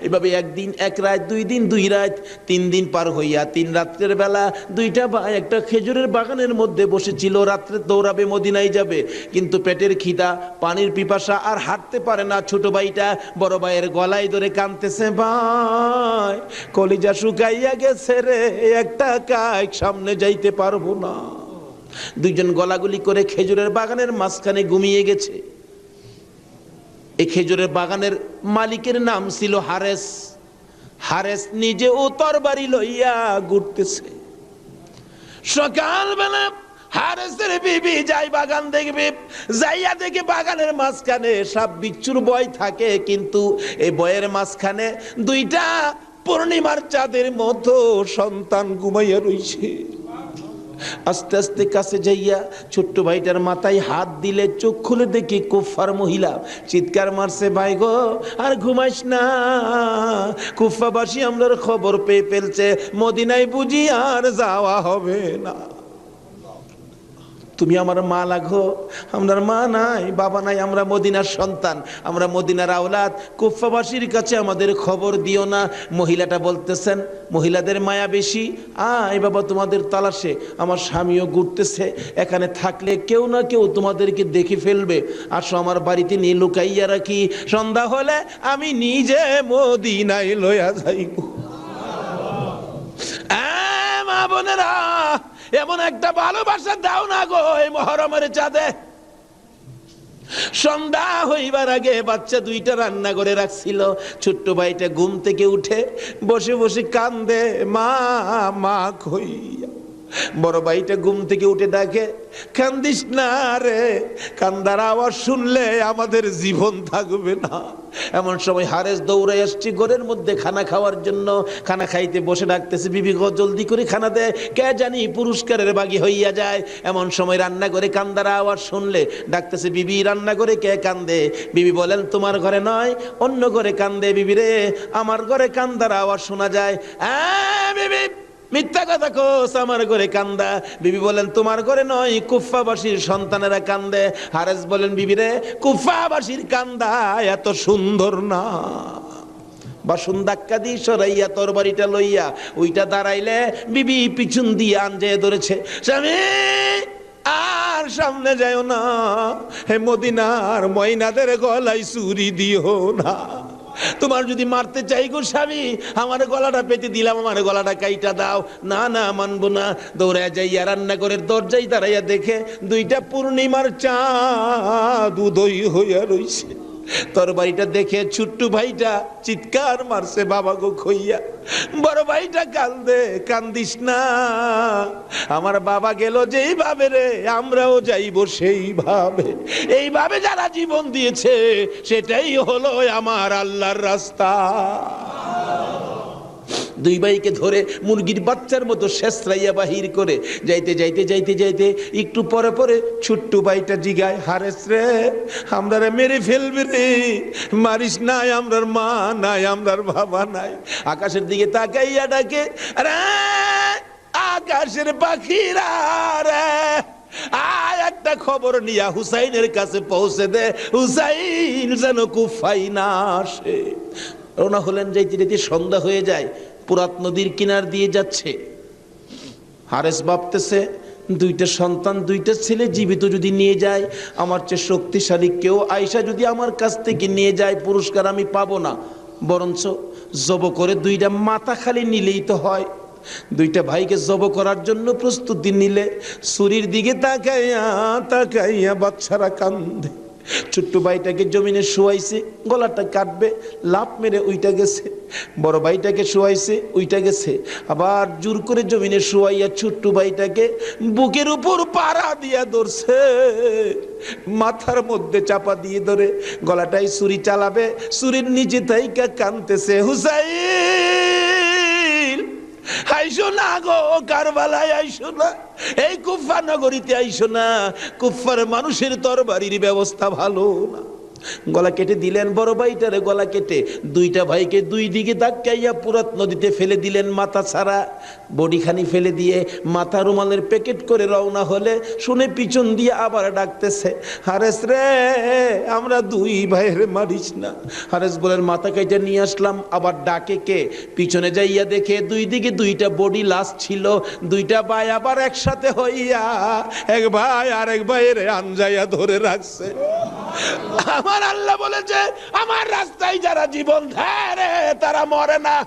এভাবে 1 দিন 1 রাত, 2 দিন 2 রাত, 3 দিন পার হইয়া 3 রাত্রের বেলা 2টা ভাই একটা খেজুরের বাগানের মধ্যে বসেছিল, রাত্রে দৌড়াবে মদিনায় যাবে, কিন্তু পেটের খিদা, পানির পিপাসা, আর হাঁটতে পারে না। ছোট ভাইটা বড় ভাইয়ের গলায় ধরে কাঁদতেছে, ভাই কলিজা শুকাইয়া গেছে রে, একটা কাজ সামনে যাইতে পারবো না। 2জন গলাগুলি করে খেজুরের বাগানের মাঝখানে ঘুমিয়ে গেছে। এই খেজুরের বাগানের মালিকের নাম ছিল হারেস। হারেস নিজে ও তরবারি লইয়া ঘুরতেছে। সকালবেলা হারেসের বিবি যাই বাগান দেখবে, যাইয়া দেখে বাগানের মাঝখানে সাপ বিচ্ছুর ভয় থাকে, কিন্তু এই ভয়ের মাঝখানে 2টা পূর্ণিমার চাঁদের মতো সন্তান ঘুমাইয়া রইছে। আস্তে আস্তে কাছে যাইয়া ছোট্ট ভাইটার মাথায় হাত দিলে, চোখ খুলে দেখি কুফার মহিলা, চিৎকার মারছে, ভাই গো আর ঘুমাইস না, কুফাবাসী আমরার খবর পেয়ে ফেলছে, মদিনায় বুঝি আর যাওয়া হবে না, তুমি আমার মা লাগো। আমার মা নাই, বাবা নাই, আমরা মদিনার সন্তান, আমরা মদিনার আওলাদ, কুফাবাসীর কাছে আমাদের খবর দিও না। মহিলাটা বলতেছেন, মহিলাদের মায়া বেশি, আয় বাবা তোমাদের তালাশে, আমার স্বামীও ঘুরতেছে, এখানে থাকলে কেউ না কেউ তোমাদেরকে দেখে ফেলবে, আসো আমার বাড়িতে নিয়ে লুকাইয়া রাখি, সন্ধ্যা হলে আমি নিজে মদিনায় লইয়া যাইব। মা বোনেরা, এমন একটা ভালোবাসা দাও না গো এই মহরমের চাঁদে। সন্ধ্যা হইবার আগে বাচ্চা 2টা রান্না করে রাখছিল। ছোট্ট ভাইটা ঘুম থেকে উঠে বসে বসে কান্দে, মা মা কইয়া। বড় ভাইটা ঘুম থেকে উঠে ডাকে, কান্দিস না রে, কান্দার আওয়াজ শুনলে আমাদের জীবন থাকবে না। এমন সময় হারেস দৌড়ে আসছে ঘরের মধ্যে খানা খাওয়ার জন্য। খানা খাইতে বসে ডাকতেছে, বিবি গো জলদি করে খানা দে, কে জানি পুরস্কারের বাগী হইয়া যায়। এমন সময় রান্না করে কান্দার আওয়াজ শুনলে ডাকতেছে, বিবি রান্না করে কে কান্দে? বিবি বলেন, তোমার ঘরে নয়, অন্য ঘরে কান্দে। বিবি রে, আমার ঘরে কান্দার আওয়াজ শোনা যায়। বিবি মিথ্যা কথা কোস, আমার ঘরে কান্দা। বিবি বলেন, তোমার ঘরে নয়, কুফাবাসীর সন্তানেরা কান্দে। হারেস বলেন, বিবি রে, কুফাবাসীর কান্দা এত সুন্দর না। বাসন ধাক্কা দিয়ে সরাইয়া তরবারিটা লইয়া ওইটা দাঁড়াইলে বিবি পিছন দিয়ে আঞ্জায় ধরেছে, স্বামী আর সামনে যাও না, হে মদিনার ময়নাদের গলায় চুরি দিও না। তোমার যদি মারতে চাই গো স্বামী, আমার গলাটা পেতে দিলাম, আমার গলাটা কাইটা দাও। না না, মানবো না। দৌড়ায় যাইয়া রান্নাঘরের দরজায় দাঁড়াইয়া দেখে দুইটা পূর্ণিমার চাঁদ উদয় হইয়া রইছে। তরবারিটা দেখে ছোট্ট ভাইটা চিৎকার মারছে, বাবা গো খইয়া। বড় ভাইটা কান্দে, কান্দিস না, আমার বাবা গেল যেইভাবে রে, আমরাও যাইব সেইভাবে। এইভাবে যারা জীবন দিয়েছে সেটাই হলো আমার আল্লাহর রাস্তা। দুই ভাইকে ধরে মুরগির বাচ্চার মতো শেষরাইয়া বাহির করে যাইতে যাইতে যাইতে যাইতে একটু পরে পরে ছোট্ট ভাইটা জিগায়, হারেস রে, আমরা মেরে ফেলবে রে, মারিস নাই, আমরার মা নাই, আমরার বাবা নাই। আকাশের দিকে তাকাইয়া ডাকে, আরে আকাশের পাখিরা রে, আয় একটা খবর নিয়া হুসাইনের কাছে পৌঁছে দে, হুসাইন যেন কুফায় না আসে। রওনা হলেন। যাইতে যাইতে সন্ধ্যা হয়ে যায়, পুরাত নদীর কিনার দিয়ে যাচ্ছে। হারেস ভাবতেছে, দুইটা সন্তান, দুইটা ছেলে জীবিত যদি নিয়ে যায়, আমার চেয়ে শক্তিশালী কেউ আয়সা যদি আমার কাছ থেকে নিয়ে যায়, পুরস্কার আমি পাবো না, বরঞ্চ জব করে দুইটা মাথা খালি নিলেই তো হয়। দুইটা ভাইকে জব করার জন্য প্রস্তুতি নিলে ছুরির দিকে তাকাইয়া তাকাইয়া বাচ্চারা কান্দে। ছোট্ট ভাইটাকে জমিনে শুয়াইছে, গলাটা কাটবে, লাফ মেরে উইটা গেছে। বড় ভাইটাকে শুয়াইছে, উইটা গেছে। আবার জোর করে জমিনে শুয়াইয়া ছোট্ট ভাইটাকে বুকের উপর পাড়া দিয়া ধরছে, মাথার মধ্যে চাপা দিয়ে ধরে গলাটাই ছুরি চালাবে, ছুরির নিচে তাইকা কানতেছে, হুসাইন আইসো না গো, কারবালায় আইসো না, এই কুফা নগরীতে আইসো না, কুফার মানুষের তরবারির ব্যবস্থা ভালো না। গলা কেটে দিলেন বড় ভাইটারে, গলা কেটে দুইটা ভাইকে দুই দিকে ধাক্কাইয়া পুরাত নদীতে ফেলে দিলেন মাথা ছাড়া। বডিখানি ফেলে দিয়ে মাথা রুমালের প্যাকেট করে রওনা হলে শুনে পিছন দিয়ে আবার ডাকতেছে, হারেস রে, আমরা দুই ভাইয়ের মারিস না। হারেস বলেন, মাথা কেটে নিয়ে আসলাম। আবার ডাকে কে? পিছনে যাইয়া দেখে দুই দিকে দুইটা বডি লাশ ছিল। দুইটা ভাই আবার একসাথে হইয়া এক ভাই আরেক ভাইয়ের আনজাইয়া ধরে রাখছে। আমার আল্লাহ বলেছে, আমার রাস্তায় যারা জীবন দেয় রে, তারা মরে না,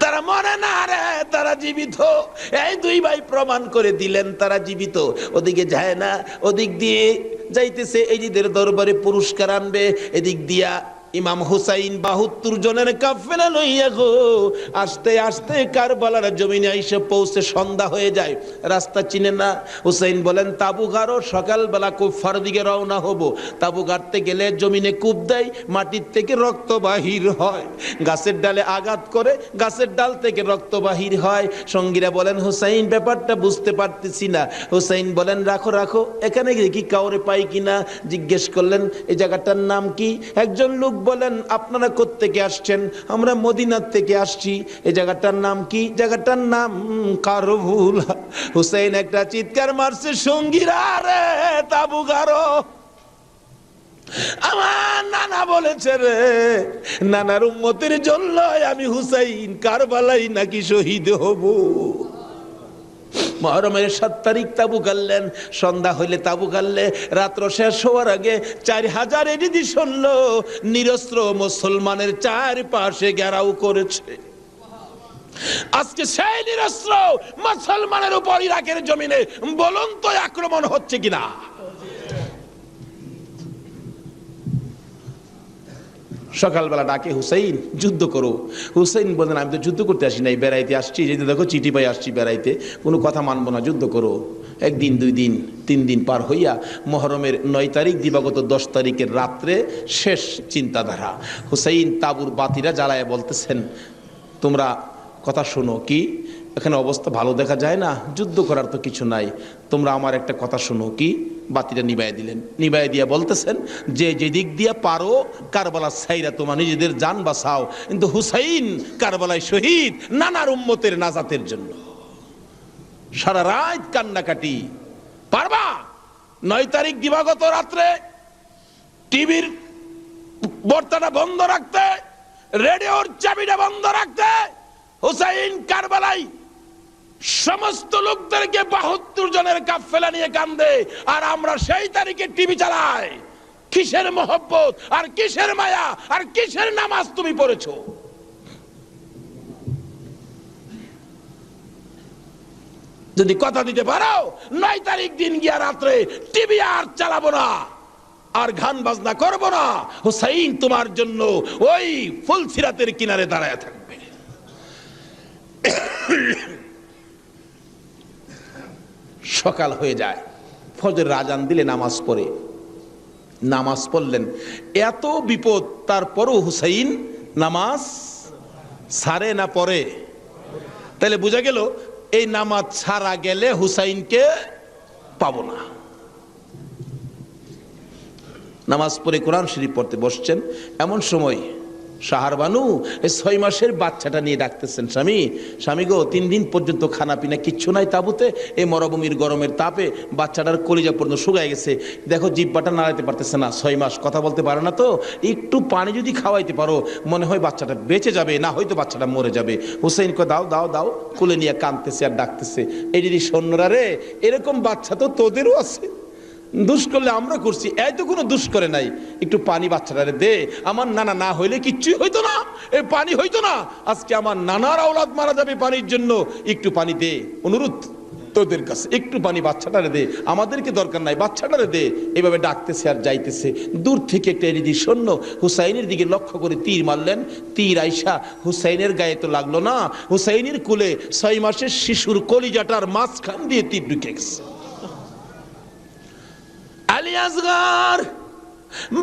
তারা মরে না রে, তারা জীবিত। এই দুই ভাই প্রমাণ করে দিলেন তারা জীবিত। ওদিকে যায় না, ওদিক দিয়ে যাইতেছে, এজিদের দরবারে পুরস্কার আনবে। এদিক দিয়া ইমাম হুসাইন 72 জনের কাফেলা লইয়া গো আস্তে আস্তে কারবালার জমিনে আইসে পৌঁছে সন্ধ্যা হয়ে যায়। রাস্তা চিনে না। হুসাইন বলেন, তাবু গাড়ো, সকালবেলা কুফার দিকে রওনা হব। তাবু গাড়তে গেলে জমিনে কূপ দেয়, মাটির থেকে রক্ত বাহির হয়। গাছের ডালে আঘাত করে, গাছের ডাল থেকে রক্ত বাহির হয়। সঙ্গীরা বলেন, হুসাইন ব্যাপারটা বুঝতে পারতেছি না। হুসাইন বলেন, রাখো রাখো, এখানে কি কাউরে পাই কিনা জিজ্ঞেস করলেন, এই জায়গাটার নাম কি? একজন লোক বলেন, আপনারা কোত্থেকে আসছেন? আমরা মদিনার থেকে আসছি। এই জায়গাটার নাম কি? জায়গাটার নাম কারবুলা। হুসাইন একটা চিৎকার মারছে, সঙ্গীরা রে, তাবু গাড়ো। আমার নানা বলেছে রে, নানার উম্মতের জন্য আমি হুসাইন কারবালাই নাকি শহীদ হব। মুহররমের 7 তারিখ তাবু গাড়লেন। সন্ধ্যা হইলে তাবু গাড়লে রাত্র শেষ হওয়ার আগে 4000 এডিদি শুনল নিরস্ত্র মুসলমানের চারপাশে ঘেরাও করেছে। আজকে সেই নিরস্ত্র মুসলমানের উপর ইরাকের জমিনে বলুন তো আক্রমণ হচ্ছে কিনা? সকালবেলা ডাকে, হুসাইন যুদ্ধ করো। হুসাইন বলেন আমি তো যুদ্ধ করতে আসি নাই, বেড়াইতে আসছি, যেতে দেখো চিঠি পাই আসছি বেড়াইতে, কোনো কথা মানবো না, যুদ্ধ করো। একদিন, 2 দিন, 3 দিন পার হইয়া মহরমের 9 তারিখ দিবাগত 10 তারিখের রাত্রে শেষ চিন্তাধারা। হুসাইন তাবুর বাতিরা জ্বালায় বলতেছেন, তোমরা কথা শোনো। কি? এখানে অবস্থা ভালো দেখা যায় না, যুদ্ধ করার তো কিছু নাই, তোমরা আমার একটা কথা শোনো। কি? বাতিটা নিবাই দিলেন। নিবাই দিয়া বলতেছেন যে যেদিক দিয়া পারো কারবালা ছাইরা তোমার নিজেদের জান বাঁচাও, কিন্তু হুসাইন কারবালায় শহীদ নানার উম্মতের নাজাতের জন্য। সারা রাত কান্নাকাটি। পারবা? 9 তারিখ দিবাগত রাত্রে টিভির বর্তাটা বন্ধ রাখতে, রেডিওর চাবিটা বন্ধ রাখতে। হুসাইন কারবালায় সমস্ত লোকদেরকে 72 জনের কাফেলা নিয়ে কান্দে, আর আমরা সেই তারিখে টিভি চালাই। কিসের মহব্বত আর কিসের মায়া আর কিসের নামাজ তুমি পড়েছো? যদি কথা দিতে পারো 9 তারিখ দিন গিয়া রাত্রে টিভি আর চালাবো না, আর গান বাজনা করবো না, হুসাইন তোমার জন্য ওই ফুলসিরাতের কিনারে দাঁড়ায় থাকবে। সকাল হয়ে যায়, ফজরের আজান দিলে নামাজ পড়ে, নামাজ পড়লেন। এত বিপদ তারপরও হুসাইন নামাজ ছাড়ে না, পড়ে। তাহলে বোঝা গেল এই নামাজ ছাড়া গেলে হুসাইনকে পাবো না। নামাজ পড়ে কোরআন শরীফ পড়তে বসছেন, এমন সময় শাহরবানু এই 6 মাসের বাচ্চাটা নিয়ে ডাকতেছেন, স্বামী, স্বামী গো, 3 দিন পর্যন্ত খানা পিনা কিচ্ছু নাই তাবুতে, এই মরুভূমির গরমের তাপে বাচ্চাটার কলিজা পর্যন্ত শুকায় গেছে, দেখো জিহ্বাটা নাড়াইতে পারতেছে না, 6 মাস কথা বলতে পারে না, তো একটু পানি যদি খাওয়াইতে পারো মনে হয় বাচ্চাটা বেঁচে যাবে, না হয়তো বাচ্চাটা মরে যাবে। হুসাইন কো দাও দাও দাও, কোলে নিয়ে কাঁদতেছে আর ডাকতেছে, এই যদি সৈন্যরা রে, এরকম বাচ্চা তো তোদেরও আছে, দুষ করলে আমরা করছি, এই তো কোনো দুষ করে নাই, একটু পানি বাচ্চাটারে দে, আমার নানা না হইলে কিচ্ছুই হইতো না, এই পানি হইতো না, আজকে আমার নানার আওলাদ মারা যাবে পানির জন্য, একটু পানি দে, অনুরোধ তোদের কাছে, একটু পানি বাচ্চাটারে দে, আমাদেরকে দরকার নাই, বাচ্চাটারে দে। এভাবে ডাকতেছে আর যাইতেছে। দূর থেকে একটা এরিদি সৈন্য হুসাইনের দিকে লক্ষ্য করে তীর মারলেন। তীর আইসা হুসাইনের গায়ে তো লাগলো না, হুসাইনের কুলে 6 মাসের শিশুর কলিজাটার মাঝখান দিয়ে তীর ঢুকে গেছে। আলী আসগর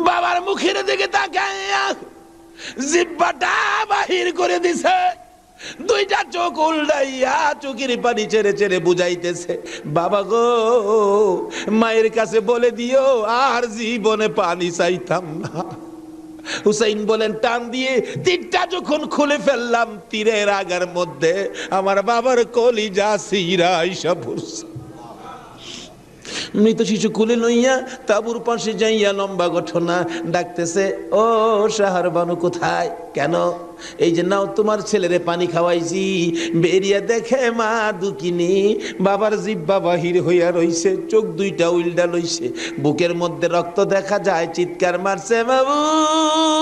বাবার মুখের দিকে তাকাইয়া জিহ্বাটা বাহির করে দিছে, 2টা চোখ উল্টাইয়া চোখের পানি ছেড়ে ছেড়ে বুঝাইতেছে, বাবা গো, মায়ের কাছে বলে দিও আর জীবনে পানি চাইতাম না। হুসাইন বলেন, টান দিয়ে তীরটা যখন খুলে ফেললাম, তীরের আগার মধ্যে আমার বাবার কলিজা সিরা আইসা পড়ছে। মৃত শিশু কুলে লইয়া তাবুর পাশে যাইয়া লম্বা ঘটনা ডাকতেছে, ও শাহরবানু কোথায়? কেন? এই যে নাও তোমার ছেলেরে পানি খাওয়াইছি, বেরিয়া দেখে মা দুকিনি বাবার জিহ্বা বাহির হইয়া রইছে, চোখ 2টা উল্টা লইছে, বুকের মধ্যে রক্ত দেখা যায়, চিৎকার মারছে, মাবুদ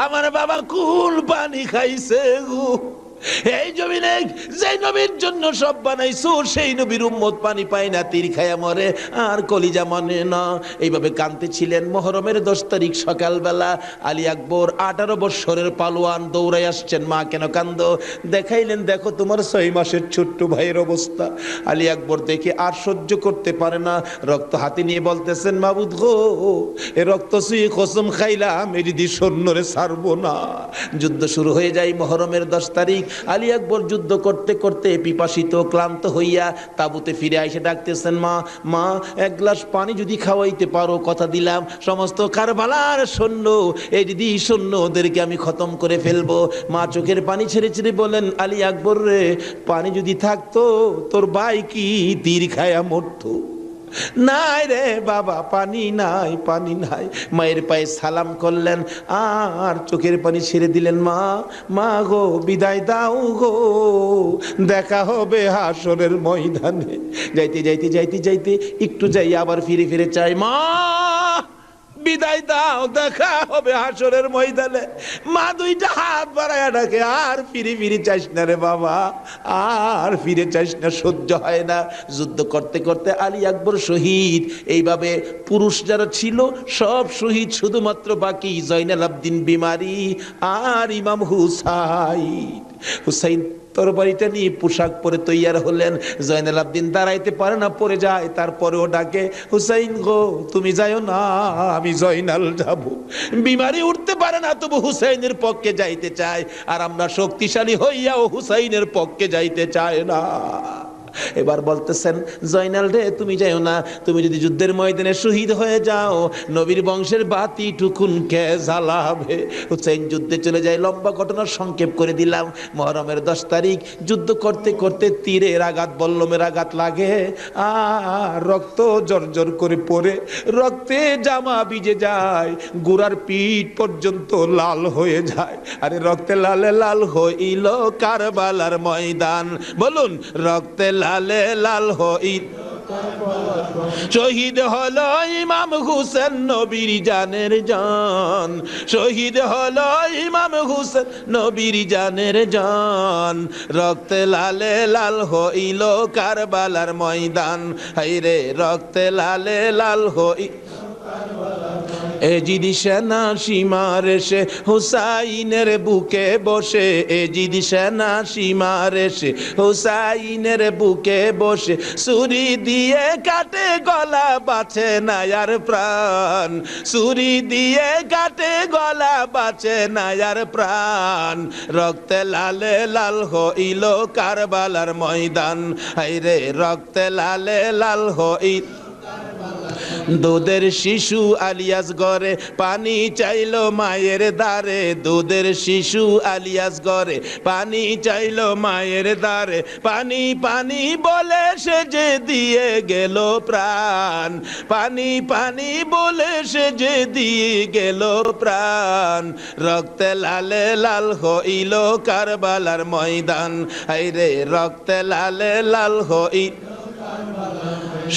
আমার বাবা কুল পানি খাইছে গো। এই জমিনে যে নবীর জন্য সব বানাইছো, সেই নবীর উম্মত পানি পায় না, তীর খায়া মরে আর কলিজা মানে না। এইভাবে কাঁদতেছিলেন। মহরমের 10 তারিখ সকালবেলা আলী আকবর 18 বৎসরের পালোয়ান দৌড়াই আসছেন। মা কেন কান্দো? দেখাইলেন, দেখো তোমার 6 মাসের ছোট্ট ভাইয়ের অবস্থা। আলী আকবর দেখে আর সহ্য করতে পারে না, রক্ত হাতে নিয়ে বলতেছেন, মাবুদ গো, এ রক্ত ছুঁয়ে কসম খাইলাম এর দি সৈন্যরে ছাড়বো না। যুদ্ধ শুরু হয়ে যায় মহরমের 10 তারিখ। আলী আকবর যুদ্ধ করতে করতে পিপাসিত ক্লান্ত হইয়া তাবুতে ফিরে এসে ডাকতেছেন, মা, মা, 1 গ্লাস পানি যদি খাওয়াইতে পারো, কথা দিলাম সমস্ত কারবালার সৈন্য, এই দিদি সৈন্য ওদেরকে আমি খতম করে ফেলবো। মা চোখের পানি ছেড়ে ছেড়ে বলেন, আলী আকবর রে, পানি যদি থাকতো তোর ভাই কি তীর খায়া মরতো? নাই রে বাবা, পানি নাই, পানি নাই। মায়ের পায়ে সালাম করলেন আর চোখের পানি ছেড়ে দিলেন। মা, মা গো, বিদায় দাও গো, দেখা হবে হাসরের ময়দানে। যাইতে যাইতে যাইতে যাইতে একটু যাই, আবার ফিরে ফিরে চাই, মা বিদায় দাও, দেখা হবে হাসরের ময়দানে। মা দুইটা হাত বাড়ায়া ডাকে, আর ফিরে ফিরে চাইস না রে বাবা, আর ফিরে চাইস না, সহ্য হয় না। যুদ্ধ করতে করতে আলী আকবর শহীদ। এইভাবে পুরুষ যারা ছিল সব শহীদ, শুধুমাত্র বাকি জয়নাল আবদিন বিমারি আর ইমাম হুসাইন। হুসাইন তরবারিটা নিয়ে পোশাক পরে তৈয়ার হলেন। জয়নাল আবদিন দাঁড়াইতে পারে না, পড়ে যায়। তারপরেও ডাকে, হুসাইন গো তুমি যাইও না, আমি জয়নাল যাব। বিমারি উঠতে পারে না, তবু হুসাইনের পক্ষে যাইতে চায়। আর আমরা শক্তিশালী হইয়াও হুসাইনের পক্ষে যাইতে চায় না। এবার বলতেছেন, জয়নাল রে তুমি যাইও না, তুমি যদি যুদ্ধের ময়দানে শহীদ হয়ে যাও, নবীর বংশের বাতি টুকুন কে জ্বালাবে। হুসাইন যুদ্ধে চলে যায়। লম্বা ঘটনার সংক্ষেপ করে দিলাম। মুহররমের 10 তারিখ যুদ্ধ করতে করতে তীরের আঘাত, বল্লমের আঘাত লাগে, আর রক্ত জর্জর করে পড়ে, রক্তে জামা ভিজে যায়, গোড়ার পিঠ পর্যন্ত লাল হয়ে যায়। আরে রক্তে লালে লাল হইল কারবালার ময়দান। বলুন, রক্তে লালে লাল হই শহীদ হলো ইমাম হুসেন নবীর জানের জান। শহীদ হলো ইমাম হুসেন নবীর জানের জান। রক্তে লালে লাল হইল কারবালার ময়দান। হায়রে রক্তে লালে লাল হই এজিদ সেনা সীমার এসে হুসাইনের বুকে বসে। এজিদ সেনা সীমার এসে হুসাইনের বুকে বসে। ছুরি দিয়ে কাটে গলা, বাঁচে না আর প্রাণ। ছুরি দিয়ে কাটে গলা, বাঁচে না আর প্রাণ। রক্তে লালে লাল হইল কারবালার ময়দান। হায়রে রক্তে লালে লাল হইল। দুধের শিশু আলিয়াস গরে পানি চাইলো মায়ের দ্বারে। দুধের শিশু আলিয়াস গরে পানি চাইলো মায়ের দ্বারে। পানি পানি বলে সে যে দিয়ে গেল প্রাণ। পানি পানি বলে সে যে দিয়ে গেল প্রাণ। রক্তে লালে লাল হইল কারবালার ময়দান। হায়রে রক্তে লালে লাল হইল।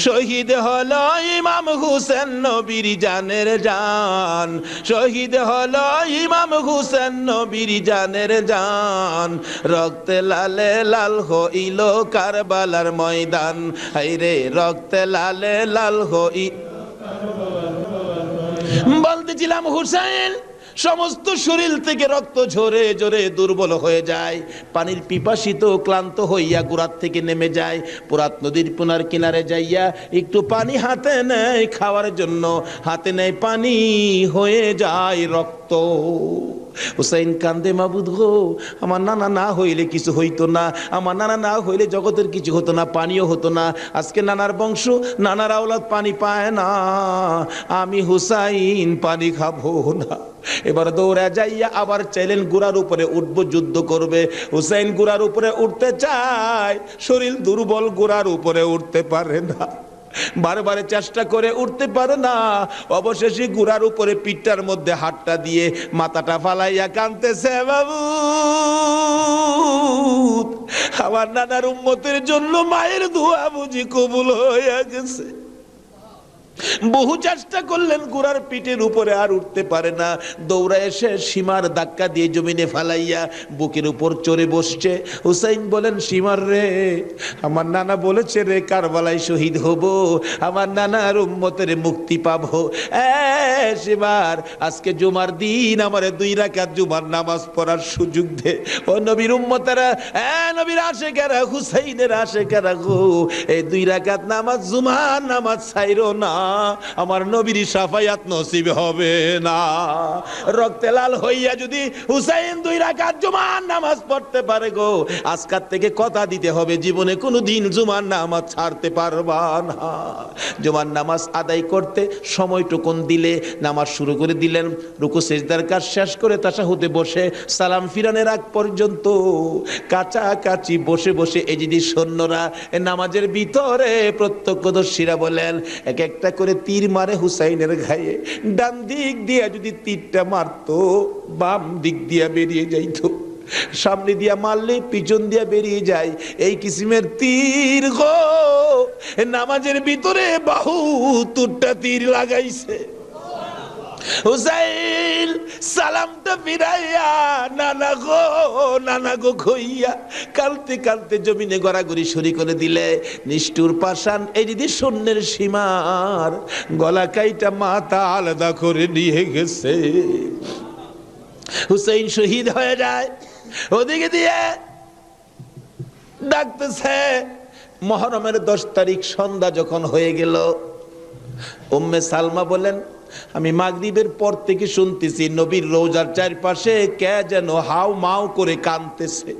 শহীদ হলো ইমাম হুসেন নবীর জানের জান। শহীদ হলো ইমাম হুসেন নবীর জানের জান। রক্তে লালে লাল হইল কারবালার ময়দান। হায়রে রক্তে লালে লাল হইল। বলতেছিলাম, হুসেন সমস্ত শরীর থেকে রক্ত ঝরে ঝরে দুর্বল হয়ে যায়। পানির পিপাসিত ক্লান্ত হইয়া গোড়ার থেকে নেমে যায়। পুরাত নদীর পুনার কিনারে যাইয়া একটু পানি হাতে নেয় খাওয়ার জন্য। হাতে নেয় পানি, হয়ে যায় রক্ত। হুসাইন কান্দে, মাবুদ গো আমার নানা না হইলে কিছু হইতো না, আমার নানা না হইলে জগতের কিছু হতো না, পানিও হতো না। আজকে নানার বংশ, নানার আওলাদ পানি পায় না, আমি হুসাইন পানি খাবো না। এবার দৌড়া যাইয়া আবার চাইলেন গোড়ার উপরে উঠবো, যুদ্ধ করবে। হুসাইন গোড়ার উপরে উঠতে চায়, শরীর দুর্বল, গোড়ার উপরে উঠতে পারে না। বারবার চেষ্টা করে উঠতে পারে না। অবশেষে গুড়ার উপরে পিঠটার মধ্যে হাতটা দিয়ে মাথাটা ফালাইয়া কাঁদতেছে, বাবু আমার নানার উম্মতের জন্য মায়ের দোয়া বুঝি কবুল হয়ে গেছে। বহু চেষ্টা করলেন, গোড়ার পিঠের উপরে আর উঠতে পারে না। দৌড়া এসে সীমার ধাক্কা দিয়ে জমিনে ফালাইয়া বুকের উপর চড়ে বসছে। হুসাইন বলেন, সীমার রে, আমার নানা বলেছে রে কারবালায় শহীদ হব, আমার নানার উম্মতের মুক্তি পাবো। সীমার আজকে জুমার দিন আমার 2 রাকাত জুমার নামাজ পড়ার সুযোগ দে। ও নবীর উম্মতেরা, নবীর আশেকেরা, হুসাইনের আশেকেরা গো, এই 2 রাকাত নামাজ জুমার নামাজ ছাইরো না, আমার নবীর শাফায়াত নসিব হবে না। রক্তে লাল হইয়া যদি হুসাইন 2 রাকাত জুমার নামাজ পড়তে পারে গো, আজকাল থেকে কথা দিতে হবে জীবনে কোনোদিন জুমার নামাজ ছাড়তে পারবা না। জুমার নামাজ আদায় করতে সময়টুকুন দিলে নামাজ শুরু করে দিলেন। রুকু সিজদার কাজ শেষ করে তাশাহুদে বসে সালাম ফিরানের আগ পর্যন্ত কাছাকাছি বসে বসে এজিদি সৈন্যরা নামাজের ভিতরে প্রত্যক্ষদর্শীরা বলেন, এক একটা করে তীর মারে হুসাইনের গায়ে। ডান দিক দিয়ে যদি তীরটা মারতো, বাম দিক দিয়ে বেরিয়ে যাইতো। সামনে দিয়া মারলে পিছন দিয়া বেরিয়ে যায়। এই কিসিমের তীর গো, নামাজের ভিতরে 72টা তীর লাগাইছে। হুসাইন সালামটা ফিরাইয়া নানা গো কইয়া কালতে কালতে জমিনে গড়াগড়ি শুরু করে দিলে। নিষ্ঠুর পাষাণ এই যদি শূন্যের সীমার গলা কাইটা মাথা আলাদা করে নিয়ে গেছে। হুসাইন শহীদ হয়ে যায়। ওদিকে দিয়ে ডাকতেছে। মুহররমের 10 তারিখ সন্ধ্যা যখন হয়ে গেল, উম্মে সালমা বলেন, আমি মাগরিবের পর থেকে শুনতেছি নবীর রওজার চারপাশে কে যেন হাউ মাউ করে কাঁদতেছে।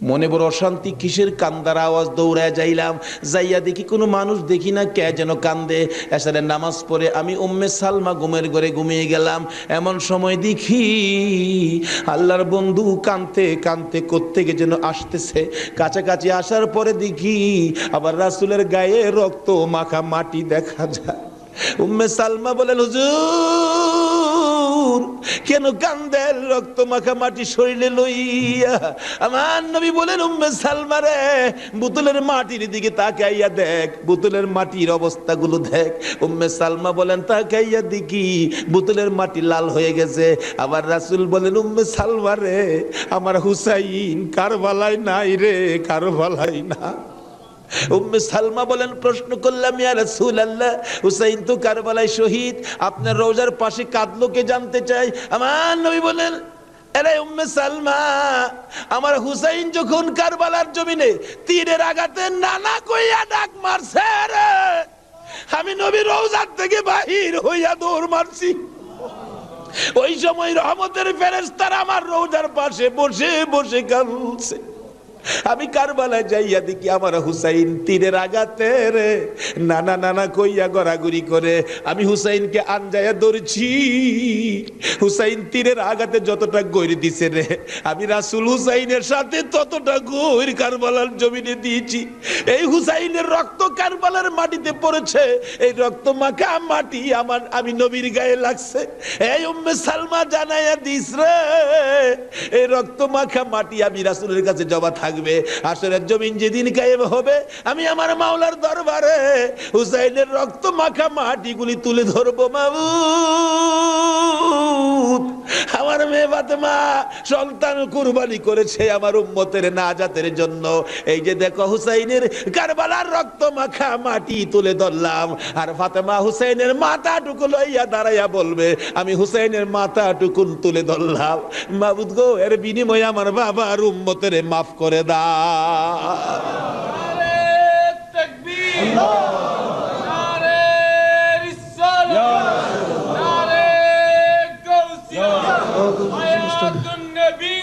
মনে বড় অশান্তি, কিসের কান্দার আওয়াজ? দৌড়ায় যাইলাম, যাইয়া দেখি কোনো মানুষ দেখি না, কে যেন কান্দে। এসারের নামাজ পড়ে আমি উম্মে সালমা ঘুমের ঘরে ঘুমিয়ে গেলাম। এমন সময় দেখি আল্লাহর বন্ধু কাঁদতে কাঁদতে কোত্থেকে যেন আসতেছে। কাছাকাছি আসার পরে দেখি আবার রাসূলের গায়ে রক্ত মাখা মাটি দেখা যায়। উম্মে সালমা বলেন, হুজুর কেন কান্দেন রক্ত মাখা মাটি শরীরে লইয়া? আমার নবী বলেন, উম্মে সালমা রে, বোতলের মাটির দিকে তাকাইয়া দেখ, বোতলের মাটির অবস্থাগুলো দেখ। উম্মে সালমা বলেন, তাকাইয়া দেখি বোতলের মাটি লাল হয়ে গেছে। আবার রাসূল বলেন, উম্মে সালমা রে, আমার হুসাইন কারবালায় নাই রে, কারবালায় না। উম্মে সালমা বলেন, প্রশ্ন করলাম, ইয়া রাসূলুল্লাহ, হুসাইন তো কারবালায় শহীদ, আপনার রওজার পাশে কাঁদলো কে জানতে চাই। আমার নবী বলেন, আরে উম্মে সালমা, আমার হুসাইন যখন কারবালার জমিনে তীরের আঘাতে নানা কইয়া ডাক মারছে রে, আমি নবী রওজার থেকে বাহির হইয়া দৌড় মারছি। ওই সময় রহমতের ফেরেশতারা আমার রওজার পাশে বসে বসে কাঁদছে। আমি কারবালায় যাইয়া দেখি আমার হুসাইন তীরের আঘাতে রে নানা নানা কইয়া গড়াগড়ি করে। আমি হুসাইনকে আনজায়া ধরছি। হুসাইন তীরের আঘাতে যতটা গৈর দিছে রে, আমি রাসূল হুসাইনের সাথে ততটা গৈর কারবালার জমিনে দিয়েছি। এই হুসাইনের রক্ত কারবালার মাটিতে পড়েছে, এই রক্ত মাখা মাটি আমি নবীর গায়ে লাগছে। এই উম্মে সালমা জানাইয়া দিস রে, এই রক্ত মাখা মাটি আমি রাসূলের কাছে জমা থাকবে। আসরের জমিন যেদিন কায়েম হবে, আমি আমার মাওলার দরবারে হুসাইনের রক্ত মাখা মাটিগুলি তুলে ধরবো। মাবুদ, আমার মেয়ে ফাতেমা সন্তান কুরবানি করেছে আমার উম্মতের নাজাতের জন্য। এই যে দেখো হুসাইনের কারবালার রক্ত মাখা মাটি তুলে ধরলাম। আর ফাতেমা হুসাইনের মাথাটুকু লইয়া দাঁড়াইয়া বলবে, আমি হুসাইনের মাথাটুকু তুলে ধরলাম। মাবুদ গো, এর বিনিময়ে আমার বাবার উম্মতের মাফ করে দাও। নারে তাকবীর, নারে রিসালাত, নারে গাউসিয়া, হায়াতুন নবী,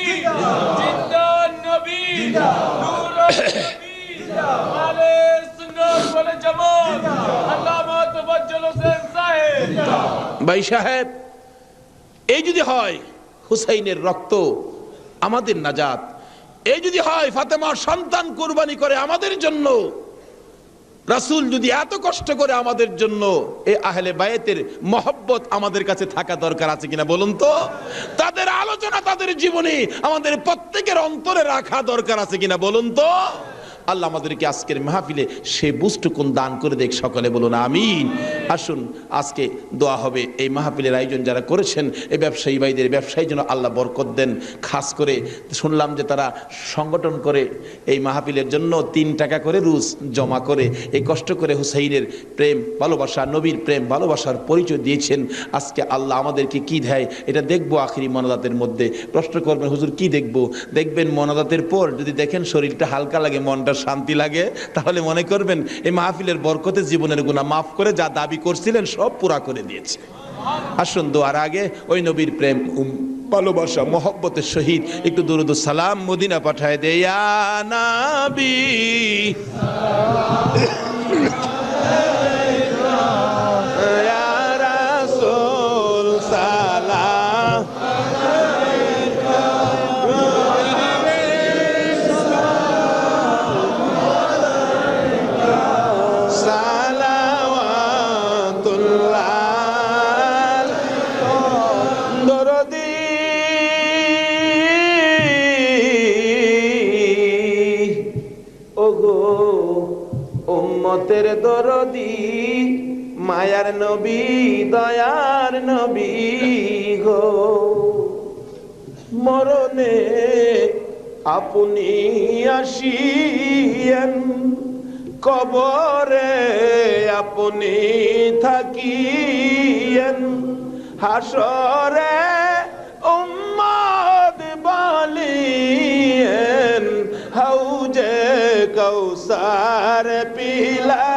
জিন্দান নবী, নূরুন নবী, আলে সুন্নাত ওয়াল জামাত, আল্লামা তাফাজ্জল হোসেন সাহেব। ভাই সাহেব, এই যদি হয় হুসাইনের রক্ত আমাদের নাজাত, এই যদি হয় ফাতেমার সন্তান কুরবানি করে আমাদের জন্য, রাসূল যদি এত কষ্ট করে আমাদের জন্য, এই আহলে বায়েতের মহব্বত আমাদের কাছে থাকা দরকার আছে কিনা বলুন তো? তাদের আলোচনা তাদের জীবনে আমাদের প্রত্যেকের অন্তরে রাখা দরকার আছে কিনা বলুন তো? আল্লাহ আমাদেরকে আজকের মাহফিলে সে বুঝটুকুন দান করে দেখ, সকলে বলুন আমিন। আসুন আজকে দোয়া হবে। এই মাহফিলের আয়োজন যারা করেছেন, এই ব্যবসায়ী ভাইদের ব্যবসায়ী যেন আল্লাহ বরকত দেন। খাস করে শুনলাম যে তারা সংগঠন করে এই মাহফিলের জন্য 3 টাকা করে রুজ জমা করে এই কষ্ট করে হুসাইনের প্রেম ভালোবাসা, নবীর প্রেম ভালোবাসার পরিচয় দিয়েছেন। আজকে আল্লাহ আমাদেরকে কি দেয় এটা দেখবো আখিরি মোনাজাতের মধ্যে। প্রশ্ন করবেন, হুজুর কি দেখবো? দেখবেন মোনাজাতের পর যদি দেখেন শরীরটা হালকা লাগে, মনটা শান্তি লাগে, তাহলে মনে করবেন এই মাহফিলের বরকতে জীবনের গুনাহ মাফ করে যা দাবি করছিলেন সব পুরা করে দিয়েছে। আসুন দোয়ার আগে ওই নবীর প্রেম ভালোবাসা মহব্বতের সহিত একটু দুরুদ ও সালাম মদিনা পাঠায় দে। ইয়া নবী ইয়া রাসূল সালাম উম্মতের দরদি মায়ার নবী দয়ার নবী গো, মরণে আপনি আসিয়েন, কবরে আপনি থাকিয়েন, হাসরে উম্মত বলিয়েন, হাউজে কৌসার পিলা